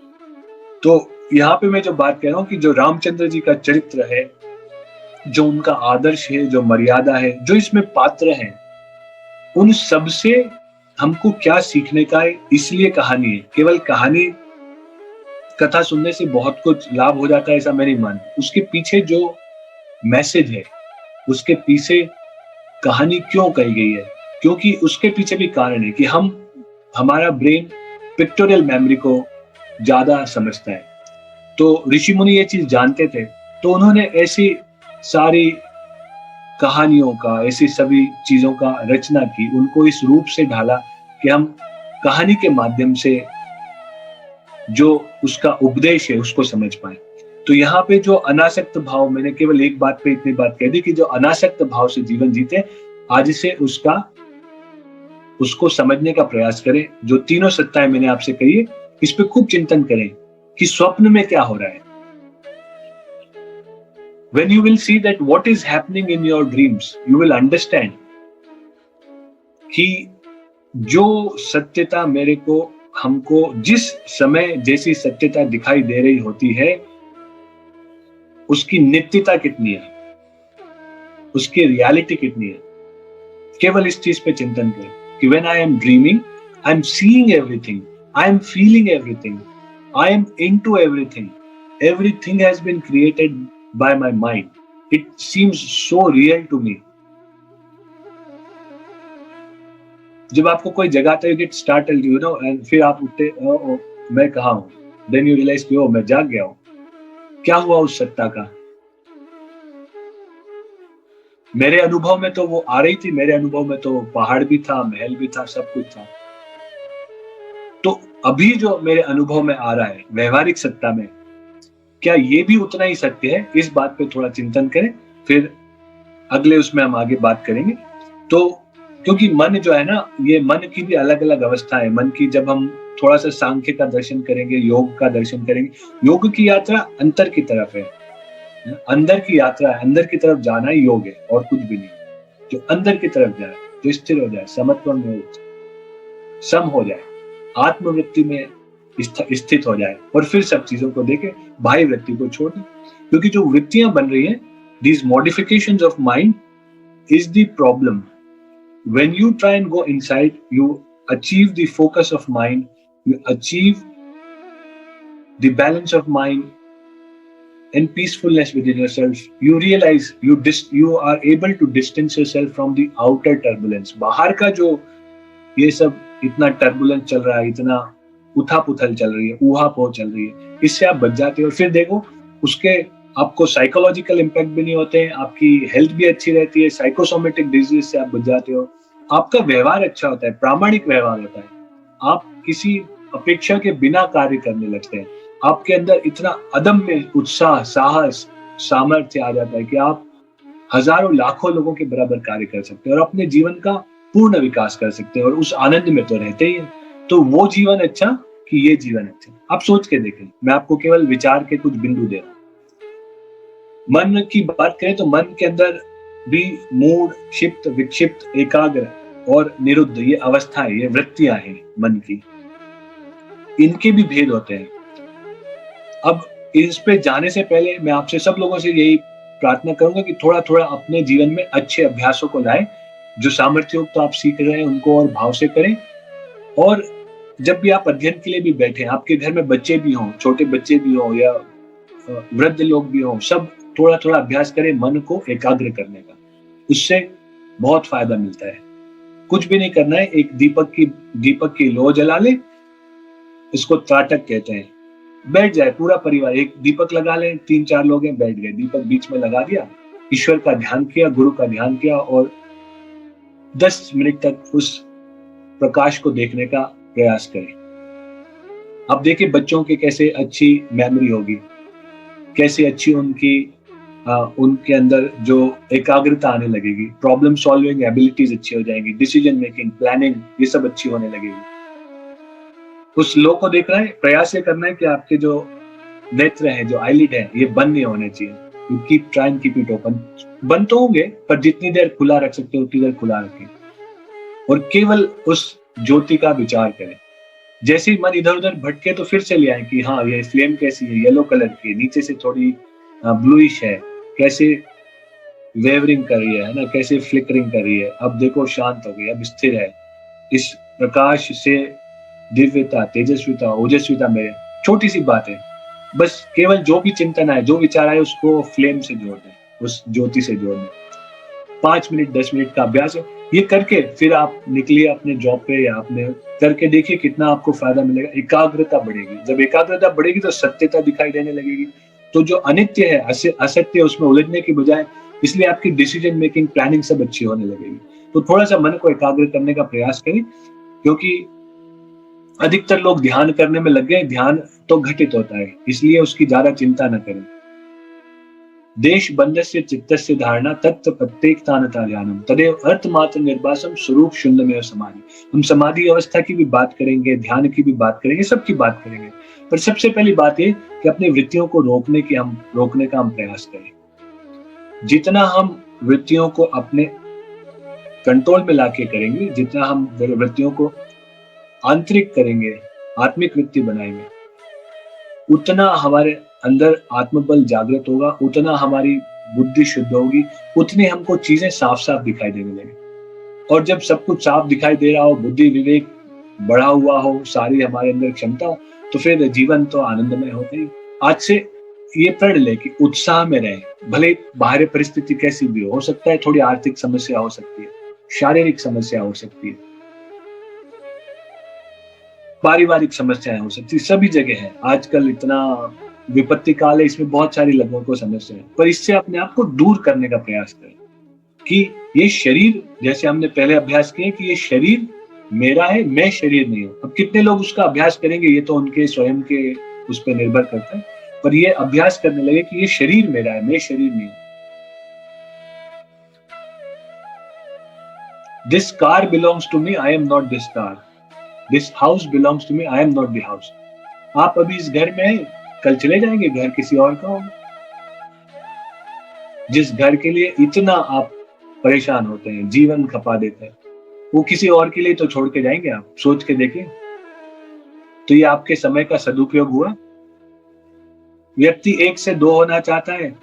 तो यहाँ पे मैं जो बात कह रहा हूँ कि जो रामचंद्र जी का चरित्र है, जो उनका आदर्श है, जो मर्यादा है, जो इसमें पात्र हैं, उन सब से हमको क्या सीखने का है, इसलिए कहानी है। केवल कहानी कथा सुनने से बहुत कुछ लाभ हो जाता है ऐसा मैं नहीं मानता। उसके पीछे जो मैसेज है, उसके पीछे कहानी क्यों कही गई है, क्योंकि उसके पीछे भी कारण है कि हमारा ब्रेन पिक्टोरियल मेमोरी को ज्यादा समझता है। तो ऋषि मुनि ये चीज जानते थे, तो उन्होंने ऐसी सारी कहानियों का, ऐसी सभी चीजों का रचना की, उनको इस रूप से ढाला कि हम कहानी के माध्यम से जो उसका उपदेश है उसको समझ पाए। तो यहाँ पे जो अनासक्त भाव, मैंने केवल एक बात पे इतनी बात कह दी कि जो अनासक्त भाव से जीवन जीते, आज से उसको समझने का प्रयास करें। जो तीनों सत्ताएं मैंने आपसे कही है, इस पे खूब चिंतन करें कि स्वप्न में क्या हो रहा है। When you will see that what is happening in your dreams, you will understand कि जो सत्यता मेरे को, हमको जिस समय जैसी सत्यता दिखाई दे रही होती है, उसकी नित्यता कितनी है, उसकी रियलिटी कितनी है। केवल इस चीज पे चिंतन करें कि when I am dreaming, I am seeing everything, I am feeling everything, I am into everything. Everything has been created by my mind. It seems so real to me. जब आपको कोई जगाता है, you get startled, you know, and फिर आप उठते, मैं कहाँ हूँ? Then you realize कि मैं जाग गया हूँ। क्या हुआ उस सत्ता का? मेरे अनुभव में तो वो आ रही थी, मेरे अनुभव में तो पहाड़ भी था, महल भी था, सब कुछ था। तो अभी जो मेरे अनुभव में आ रहा है व्यवहारिक सत्ता में, क्या ये भी उतना ही सत्य है? इस बात पे थोड़ा चिंतन करें, फिर अगले उसमें हम आगे बात करेंगे। तो क्योंकि मन जो है ना, ये मन की भी अलग अलग अवस्था है। मन की, जब हम थोड़ा सा सांख्य का दर्शन करेंगे, योग का दर्शन करेंगे, योग की यात्रा अंतर की तरफ है, अंदर की यात्रा है, अंदर की तरफ जाना ही योग है और कुछ भी नहीं। जो अंदर की तरफ जाए, जो स्थिर हो जाए, समत्व में सम हो जाए, आत्मवृत्ति में स्थित हो जाए और फिर सब चीजों को देखे, बाह्य वृत्ति को छोड़ दे। क्योंकि जो वृत्तियां बन रही हैं, these modifications of mind is the problem. When you try and go inside, you achieve the focus of mind, you achieve the balance of mind and peacefulness within yourself. You realize you are able to distance yourself from the outer turbulence. बाहर का जो ये सब इतना turbulence चल रहा है, इतना उथल-पुथल चल रही है, ऊहा-पोह चल रही है, इससे आप बच जाते हो। और फिर देखो, उसके आपको साइकोलॉजिकल इम्पैक्ट भी नहीं होते हैं, आपकी हेल्थ भी अच्छी रहती है, साइकोसोमेटिक डिजीज से आप बच जाते हो, आपका व्यवहार अच्छा होता है, प्रामाणिक व्यवहार होता है, आप किसी अपेक्षा के बिना कार्य करने लगते हैं, आपके अंदर इतना अदम्य उत्साह, साहस, सामर्थ्य आ जाता है कि आप हजारों लाखों लोगों के बराबर कार्य कर सकते हैं और अपने जीवन का पूर्ण विकास कर सकते हैं और उस आनंद में तो रहते ही हैं। तो वो जीवन अच्छा कि ये जीवन अच्छा? आप सोच के देखें, मैं आपको केवल विचार के कुछ बिंदु दे रहा हूं। मन की बात करें तो मन के अंदर भी मूड, क्षिप्त, विक्षिप्त, एकाग्र और निरुद्ध, ये अवस्थाएं, ये वृत्तियां हैं मन की, इनके भी भेद होते हैं। अब इस पे जाने से पहले मैं आपसे सब लोगों से यही प्रार्थना करूंगा कि थोड़ा थोड़ा अपने जीवन में अच्छे अभ्यासों को लाएं। जो सामर्थ्य योग तो आप सीख रहे हैं उनको और भाव से करें। और जब भी आप अध्ययन के लिए भी बैठे, आपके घर में बच्चे भी हों, छोटे बच्चे भी हों या वृद्ध लोग भी हों, सब थोड़ा थोड़ा अभ्यास करें मन को एकाग्र करने का। उससे बहुत फायदा मिलता है। कुछ भी नहीं करना है, एक दीपक की लौ जला ले, इसको त्राटक कहते हैं। बैठ जाए पूरा परिवार, एक दीपक लगा ले, 3-4 लोग हैं, बैठ गए, दीपक बीच में लगा दिया, ईश्वर का ध्यान किया, गुरु का ध्यान किया और 10 मिनट तक उस प्रकाश को देखने का प्रयास करें। अब देखिए बच्चों के कैसे अच्छी मेमोरी होगी, कैसे अच्छी उनकी उनके अंदर जो एकाग्रता आने लगेगी, प्रॉब्लम सॉल्विंग एबिलिटीज अच्छी हो जाएंगी, डिसीजन मेकिंग, प्लानिंग, ये सब अच्छी होने लगेगी। उस लो को देख रहा है, प्रयास ये करना है कि आपके जो नेत्र है, जो आईलिड है, ये बंद नहीं होने चाहिए। You keep try keep it open. बंद तो होंगे, पर जितनी देर खुला रख सकते हो उतनी देर खुला रखें और केवल उस ज्योति का विचार करें। जैसे ही मन इधर उधर भटके तो फिर से ले आए कि हाँ, ये फ्लेम कैसी है, येलो कलर की है, नीचे से थोड़ी ब्लूइश है, कैसे वेवरिंग कर रही है ना, कैसे फ्लिकरिंग कर रही है। अब देखो शांत हो गई, अब स्थिर है। इस प्रकाश से दिव्यता, तेजस्विता, ओजस्विता में छोटी सी बात है, बस केवल जो भी चिंतन आए, जो विचार आए, उसको फ्लेम से जोड़ दें, उस ज्योति से जोड़ दें। 5 मिनट 10 मिनट का अभ्यास है ये करके, फिर आप निकलिए अपने जॉब पे या अपने करके देखिए कितना आपको फायदा मिलेगा। एकाग्रता बढ़ेगी, जब एकाग्रता बढ़ेगी तो सत्यता दिखाई देने लगेगी। तो जो अनित्य है, असत्य, उसमें उलझने की बजाय, इसलिए आपकी डिसीजन मेकिंग, प्लानिंग सब अच्छी होने लगेगी। तो थोड़ा सा मन को एकाग्र करने का प्रयास करें, क्योंकि अधिकतर लोग ध्यान करने में लग गए, ध्यान तो घटित होता है, इसलिए उसकी ज्यादा चिंता न करें। देश बंधस्य चित्तस्य धारणा तत्व प्रत्येकतानता ध्यानम तदेव अर्थमात्र निर्वासम स्वरूप शून्य में समाधि। हम समाधि अवस्था की भी बात करेंगे, ध्यान की भी बात करेंगे, सबकी बात करेंगे, पर सबसे पहली बात ये कि अपनी वृत्तियों को रोकने का हम प्रयास करें। जितना हम वृत्तियों को अपने कंट्रोल में लाके करेंगे, जितना हम वृत्तियों को आंतरिक करेंगे, आत्मिक वृत्ति बनाएंगे, उतना हमारे अंदर आत्मबल जागृत होगा, उतना हमारी बुद्धि शुद्ध होगी, उतनी हमको चीजें साफ साफ दिखाई देने लगे। और जब सब कुछ साफ दिखाई दे रहा हो, बुद्धि विवेक बढ़ा हुआ हो, सारी हमारे अंदर क्षमता हो, तो फिर जीवन तो आनंदमय होता ही। आज से ये प्रण ले कि उत्साह में रहे, भले बाहरी परिस्थिति कैसी भी हो सकता है थोड़ी आर्थिक समस्या हो सकती है, शारीरिक समस्या हो सकती है, पारिवारिक समस्याएं हो सकती, सभी जगह है। आजकल इतना विपत्ति काल है, इसमें बहुत सारी लोगों को समस्या है, पर इससे अपने आप को दूर करने का प्रयास करें कि ये शरीर, जैसे हमने पहले अभ्यास किया कि ये शरीर मेरा है, मैं शरीर नहीं हूं। अब कितने लोग उसका अभ्यास करेंगे ये तो उनके स्वयं के उस पर निर्भर करता है, पर ये अभ्यास करने लगे कि ये शरीर मेरा है, मैं शरीर नहीं हूं। This car belongs to me, I am not this car. This house belongs to me, I am not the house. आप अभी इस घर में हैं, कल चले जाएंगे, घर किसी और का होगा। जिस घर के लिए इतना आप परेशान होते हैं, जीवन खपा देते हैं, वो किसी और के लिए तो छोड़ के जाएंगे आप, सोच के देखिए। तो ये आपके समय का सदुपयोग हुआ। व्यक्ति 1 से 2 होना चाहता है,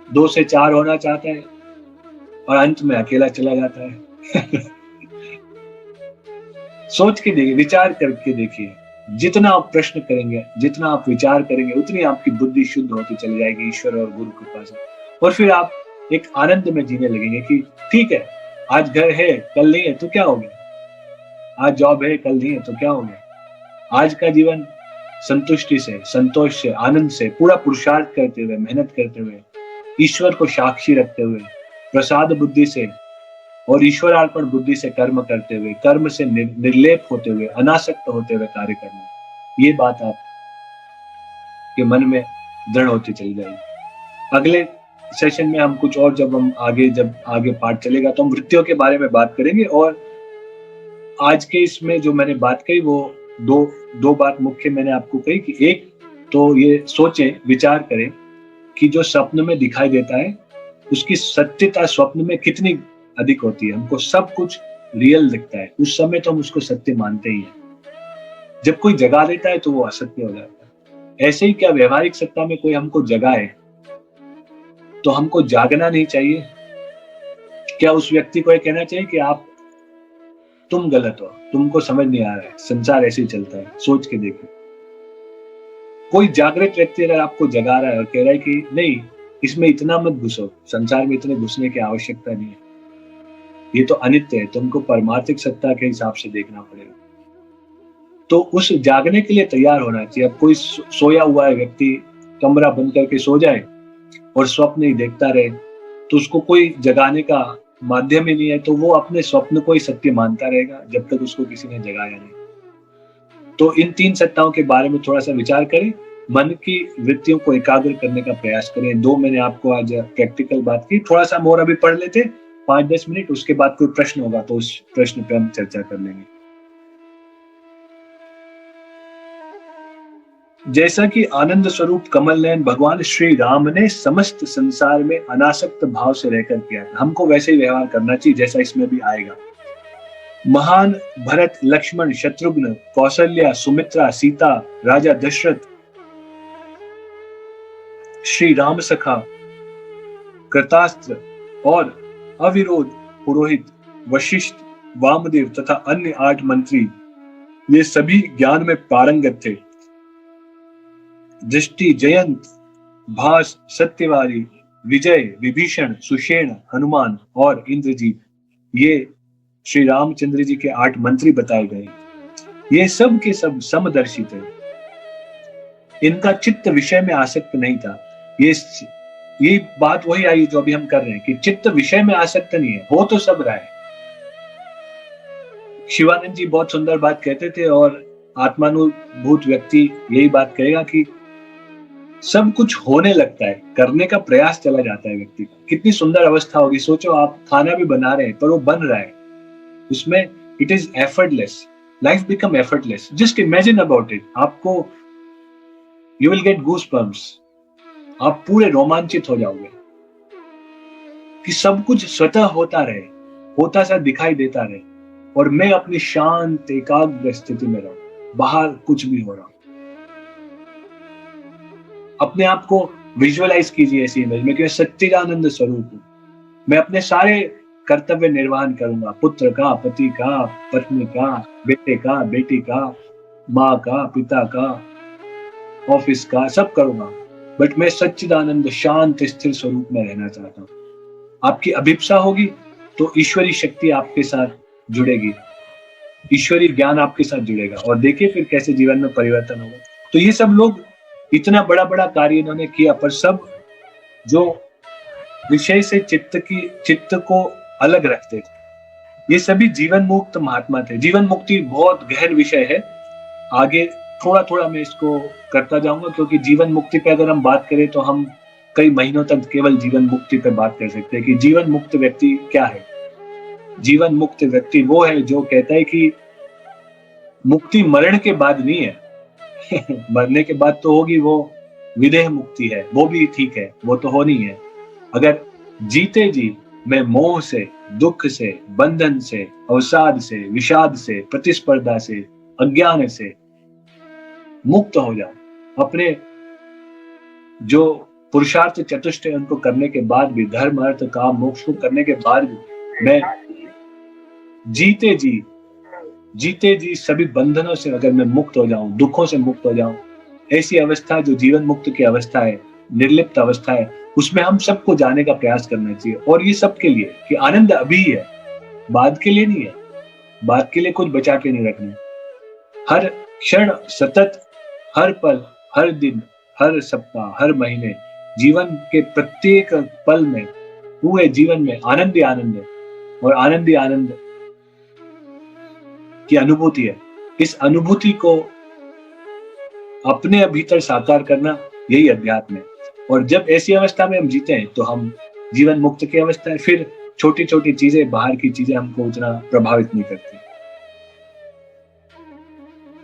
2 से 4 होना चाहता है, और अंत में अकेला चला जाता है। सोच के देखिए, विचार करके देखिए, जितना आप प्रश्न करेंगे, जितना आप विचार करेंगे, उतनी आपकी बुद्धि शुद्ध होती चली जाएगी ईश्वर और गुरु कृपा से। और फिर आप एक आनंद में जीने लगेंगे कि ठीक है, आज घर है, कल नहीं है तो क्या हो गया, आज जॉब है, कल नहीं है तो क्या हो गया। आज का जीवन संतुष्टि से, संतोष से, आनंद से, पूरा पुरुषार्थ करते हुए, मेहनत करते हुए, ईश्वर को साक्षी रखते हुए, प्रसाद बुद्धि से और ईश्वरार्पण बुद्धि से कर्म करते हुए, कर्म से निर्लेप होते हुए, अनासक्त होते हुए कार्य करना। ये बात आप के मन में दृढ़ होती चली जाएगी। अगले सेशन में हम कुछ और, जब आगे पाठ चलेगा तो हम वृत्तियों के बारे में बात करेंगे। और आज के इसमें जो मैंने बात कही वो दो बात मुख्य मैंने आपको कही कि एक तो ये सोचें, विचार करें कि जो स्वप्न में दिखाई देता है उसकी सत्यता स्वप्न में कितनी अधिक होती है। हमको सब कुछ रियल दिखता है, उस समय तो हम उसको सत्य मानते ही हैं। जब कोई जगा देता है तो वो असत्य हो जाता है। ऐसे ही क्या व्यवहारिक सत्ता में कोई हमको जगाए तो हमको जागना नहीं चाहिए? क्या उस व्यक्ति को ये कहना चाहिए कि तुम गलत हो, तुमको समझ नहीं आ रहा है, संसार ऐसे ही चलता है? सोच के देखिए, कोई जागृत व्यक्ति अगर आपको जगा रहा है और कह रहा है कि नहीं, इसमें इतना मत घुसो, संसार में इतने घुसने की आवश्यकता नहीं है, ये तो अनित्य है, तुमको परमार्थिक सत्ता के हिसाब से देखना पड़ेगा, तो उस जागने के लिए तैयार होना चाहिए। अब कोई सोया हुआ है व्यक्ति कमरा बंद करके सो जाए और स्वप्न ही देखता रहे तो उसको कोई जगाने का माध्यम ही नहीं है, तो वो अपने स्वप्न को ही सत्य मानता रहेगा जब तक उसको किसी ने जगाया नहीं। तो इन 3 सत्ताओं के बारे में थोड़ा सा विचार करें मन की वृत्तियों को एकाग्र करने का प्रयास करें। 2 मैंने आपको आज प्रैक्टिकल बात की, थोड़ा सा और अभी पढ़ लेते 5-10 मिनट, उसके बाद कोई प्रश्न होगा तो उस प्रश्न पे हम चर्चा कर लेंगे। जैसा कि आनंद स्वरूप कमल नयन भगवान श्री राम ने समस्त संसार में अनासक्त भाव से रहकर किया था, हमको वैसे ही व्यवहार करना चाहिए जैसा इसमें भी आएगा। महान भरत, लक्ष्मण, शत्रुघ्न, कौशल्या, सुमित्रा, सीता, राजा दशरथ, श्री राम सखा, कृतास्त्र और अविरोध पुरोहित, वशिष्ठ, वामदेव तथा अन्य 8 मंत्री, ये सभी ज्ञान में पारंगत थे। दृष्टि, जयंत, भास, सत्यवारी, विजय, विभीषण, सुषेण, हनुमान और इंद्रजीत, ये श्री रामचंद्र जी के 8 मंत्री बताए गए। ये सब के सब समदर्शी थे, इनका चित्त विषय में आसक्त नहीं था। ये बात वही आई जो अभी हम कर रहे हैं कि चित्त विषय में आसक्त नहीं है, हो तो सब रहा है। शिवानंद जी बहुत सुंदर बात कहते थे और आत्मानुभूत व्यक्ति यही बात कहेगा कि सब कुछ होने लगता है, करने का प्रयास चला जाता है व्यक्ति का। कितनी सुंदर अवस्था होगी, सोचो आप खाना भी बना रहे हैं पर वो बन रहा है, उसमें it is effortless, life become effortless. Just imagine about it, आपको you will get goose bumps, आप पूरे रोमांचित हो जाओगे कि सब कुछ स्वतः होता रहे, होता सा दिखाई देता रहे और मैं अपनी शांत एकाग्र स्थिति में रहूं, बाहर कुछ भी हो रहा हूं। अपने आप को विजुअलाइज कीजिए ऐसी इमेज में कि सच्चिदानंद स्वरूप हूं, मैं अपने सारे कर्तव्य निर्वहन करूंगा, पुत्र का, पति का, पत्नी का, बेटे का, बेटी का, माँ का, पिता का, ऑफिस का, सब करूंगा, बट मैं सच्चिदानंद शांत स्थिर स्वरूप में रहना चाहता हूँ। आपकी अभिप्सा होगी तो ईश्वरी शक्ति आपके साथ जुड़ेगी, ईश्वरी ज्ञान आपके साथ जुड़ेगा और देखिए फिर कैसे जीवन में परिवर्तन होगा। तो ये सब लोग इतना बड़ा बड़ा कार्य इन्होंने किया, पर सब जो विषय से चित्त को अलग रखते थे, ये सभी जीवन मुक्त महात्मा थे। जीवन मुक्ति बहुत गहन विषय है, आगे थोड़ा थोड़ा मैं इसको करता जाऊंगा, क्योंकि जीवन मुक्ति पे अगर हम बात करें तो हम कई महीनों तक केवल जीवन मुक्ति पे बात कर सकते हैं कि जीवन मुक्त व्यक्ति क्या है। जीवन मुक्त व्यक्ति वो है जो कहता है कि मुक्ति मरण के बाद नहीं है मरने के बाद तो होगी, वो विदेह मुक्ति है, वो भी ठीक है, वो तो होनी है। अगर जीते जी मैं मोह से, दुख से, बंधन से, अवसाद से, विषाद से, प्रतिस्पर्धा से, अज्ञान से मुक्त हो जाऊं, अपने जो पुरुषार्थ चतुष्टय उनको करने के बाद भी, धर्म अर्थ काम मोक्ष को करने के बाद भी मैं जीते जी सभी बंधनों से अगर मैं मुक्त हो जाऊं, दुखों से मुक्त हो जाऊं, ऐसी अवस्था जो जीवन मुक्त की अवस्था है, निर्लिप्त अवस्था है, उसमें हम सबको जाने का प्रयास करना चाहिए। और ये सबके लिए कि आनंद अभी है, बाद के लिए नहीं है, बाद के लिए कुछ बचा के नहीं रखना। हर क्षण सतत, हर पल, हर दिन, हर सप्ताह, हर महीने, जीवन के प्रत्येक पल में, पूरे जीवन में आनंद ही आनंद है और आनंद ही आनंद की अनुभूति है। इस अनुभूति को अपने भीतर साकार करना, यही अध्यात्म है। और जब ऐसी अवस्था में हम जीते हैं तो हम जीवन मुक्त की अवस्था है, फिर छोटी छोटी चीजें, बाहर की चीजें हमको उतना प्रभावित नहीं करती।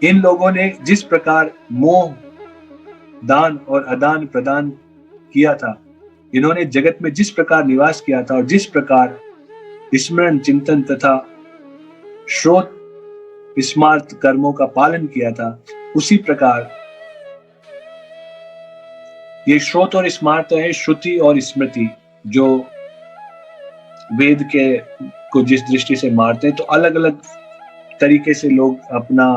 इन लोगों ने जिस प्रकार मोह, दान और अदान प्रदान किया था, इन्होंने जगत में जिस प्रकार निवास किया था और जिस प्रकार स्मरण, चिंतन तथा श्रोत स्मार्त कर्मों का पालन किया था, उसी प्रकार ये श्रोत और स्मार्त है श्रुति और स्मृति, जो वेद के को जिस दृष्टि से मारते हैं, तो अलग अलग तरीके से लोग अपना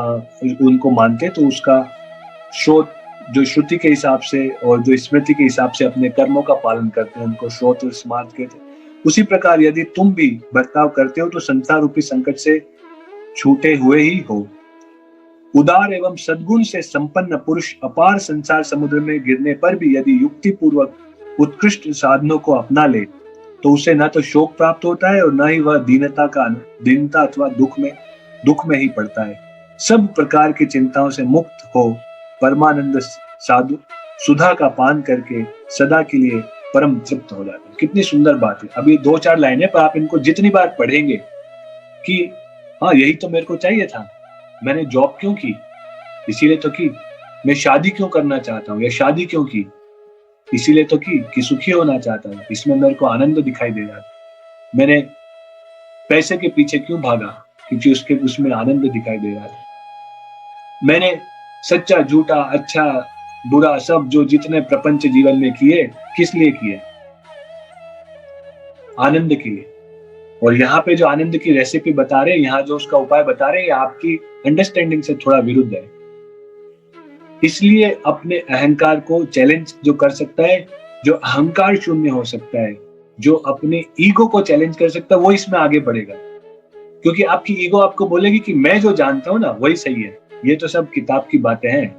उनको मानते हैं। तो उसका श्रोत जो श्रुति के हिसाब से और जो स्मृति के हिसाब से अपने कर्मों का पालन करते हैं, उनको श्रोत और स्मार्त कहते हैं। उसी प्रकार यदि तुम भी बर्ताव करते हो तो संसार रूपी संकट से छूटे हुए ही हो। उदार एवं सद्गुण से संपन्न पुरुष अपार संसार समुद्र में गिरने पर भी यदि युक्ति पूर्वक उत्कृष्ट साधनों को अपना ले तो उसे न तो शोक प्राप्त होता है और न ही वह दीनता अथवा दुख में ही पड़ता है। सब प्रकार की चिंताओं से मुक्त हो परमानंद साधु सुधा का पान करके सदा के लिए परम तृप्त हो जाते हैं। कितनी सुंदर बात है। अब ये 2-4 लाइनें, पर आप इनको जितनी बार पढ़ेंगे कि हाँ, यही तो मेरे को चाहिए था। मैंने जॉब क्यों की? इसीलिए तो की। मैं शादी क्यों करना चाहता हूँ या शादी क्यों की? इसीलिए तो की कि सुखी होना चाहता हूँ। इसमें मेरे को आनंद दिखाई दे रहा था। मैंने पैसे के पीछे क्यों भागा? क्योंकि उसमें आनंद दिखाई दे रहा था। मैंने सच्चा, झूठा, अच्छा, बुरा सब जो जितने प्रपंच जीवन में किए, किस लिए किए? आनंद के लिए। और यहाँ पे जो आनंद की रेसिपी बता रहे हैं, यहाँ जो उसका उपाय बता रहे हैं, ये आपकी अंडरस्टैंडिंग से थोड़ा विरुद्ध है। इसलिए अपने अहंकार को चैलेंज जो कर सकता है, जो अहंकार शून्य हो सकता है, जो अपने ईगो को चैलेंज कर सकता है, वो इसमें आगे बढ़ेगा। क्योंकि आपकी ईगो आपको बोलेगी कि मैं जो जानता हूँ ना वही सही है, ये तो सब किताब की बातें हैं।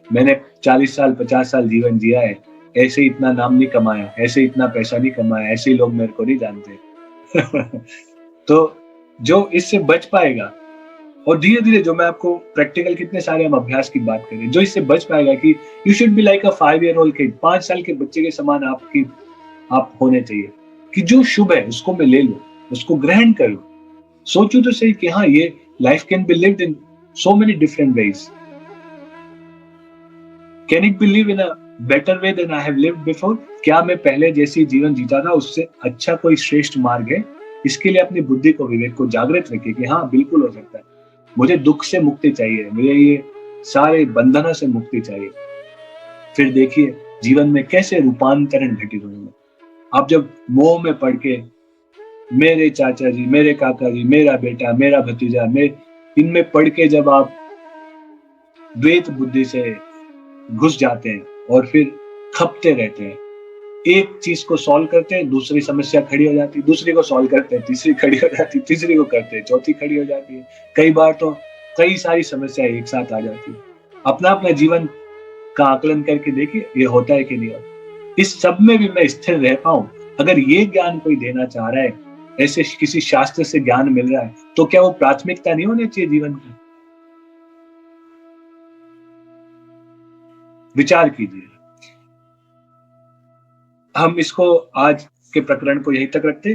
मैंने 40 साल 50 साल जीवन जिया है, ऐसे इतना नाम नहीं कमाया, ऐसे इतना पैसा नहीं कमाया, ऐसे लोग मेरे को नहीं जानते। तो जो इससे बच पाएगा, और धीरे धीरे जो मैं आपको प्रैक्टिकल कितने सारे हम अभ्यास की बात करें, जो इससे बच पाएगा कि you should be like a 5 year old kid, 5 साल के बच्चे के समान आप होने चाहिए कि जो शुभ है उसको मैं ले लूं, उसको ग्रहण करूं। सोचूं तो सही कि हाँ, ये life can be lived in so many different ways. Can it be live in a better way than I have lived before? क्या मैं पहले जैसी जीवन जीता था उससे अच्छा कोई श्रेष्ठ मार्ग है? इसके लिए अपनी बुद्धि को, विवेक को जागृत रखिए कि हाँ, बिल्कुल हो सकता है। मुझे दुख से मुक्ति चाहिए, मुझे ये सारे बंधनों से मुक्ति चाहिए। फिर देखिए जीवन में कैसे रूपांतरण घटित होंगे। आप जब मोह में पड़ के मेरे चाचा जी, मेरे काका जी, मेरा बेटा, मेरा भतीजा, मैं इनमें पढ़ के जब आप द्वैत बुद्धि से घुस जाते हैं और फिर खपते रहते हैं, एक चीज को सॉल्व करते हैं, दूसरी समस्या खड़ी हो जाती है, दूसरी को सॉल्व करते हैं, तीसरी खड़ी हो जाती है, तीसरी को करते हैं, चौथी खड़ी हो जाती है। कई बार तो कई सारी समस्याएं एक साथ आ जाती है। अपना अपना जीवन का आकलन करके देखिए, ये होता है कि नहीं होता। इस सब में भी मैं स्थिर रह पाऊं, अगर ये ज्ञान कोई देना चाह रहा है, ऐसे किसी शास्त्र से ज्ञान मिल रहा है, तो क्या वो प्राथमिकता नहीं होनी चाहिए जीवन की? विचार कीजिए। हम इसको आज के प्रकरण को यहीं तक रखते,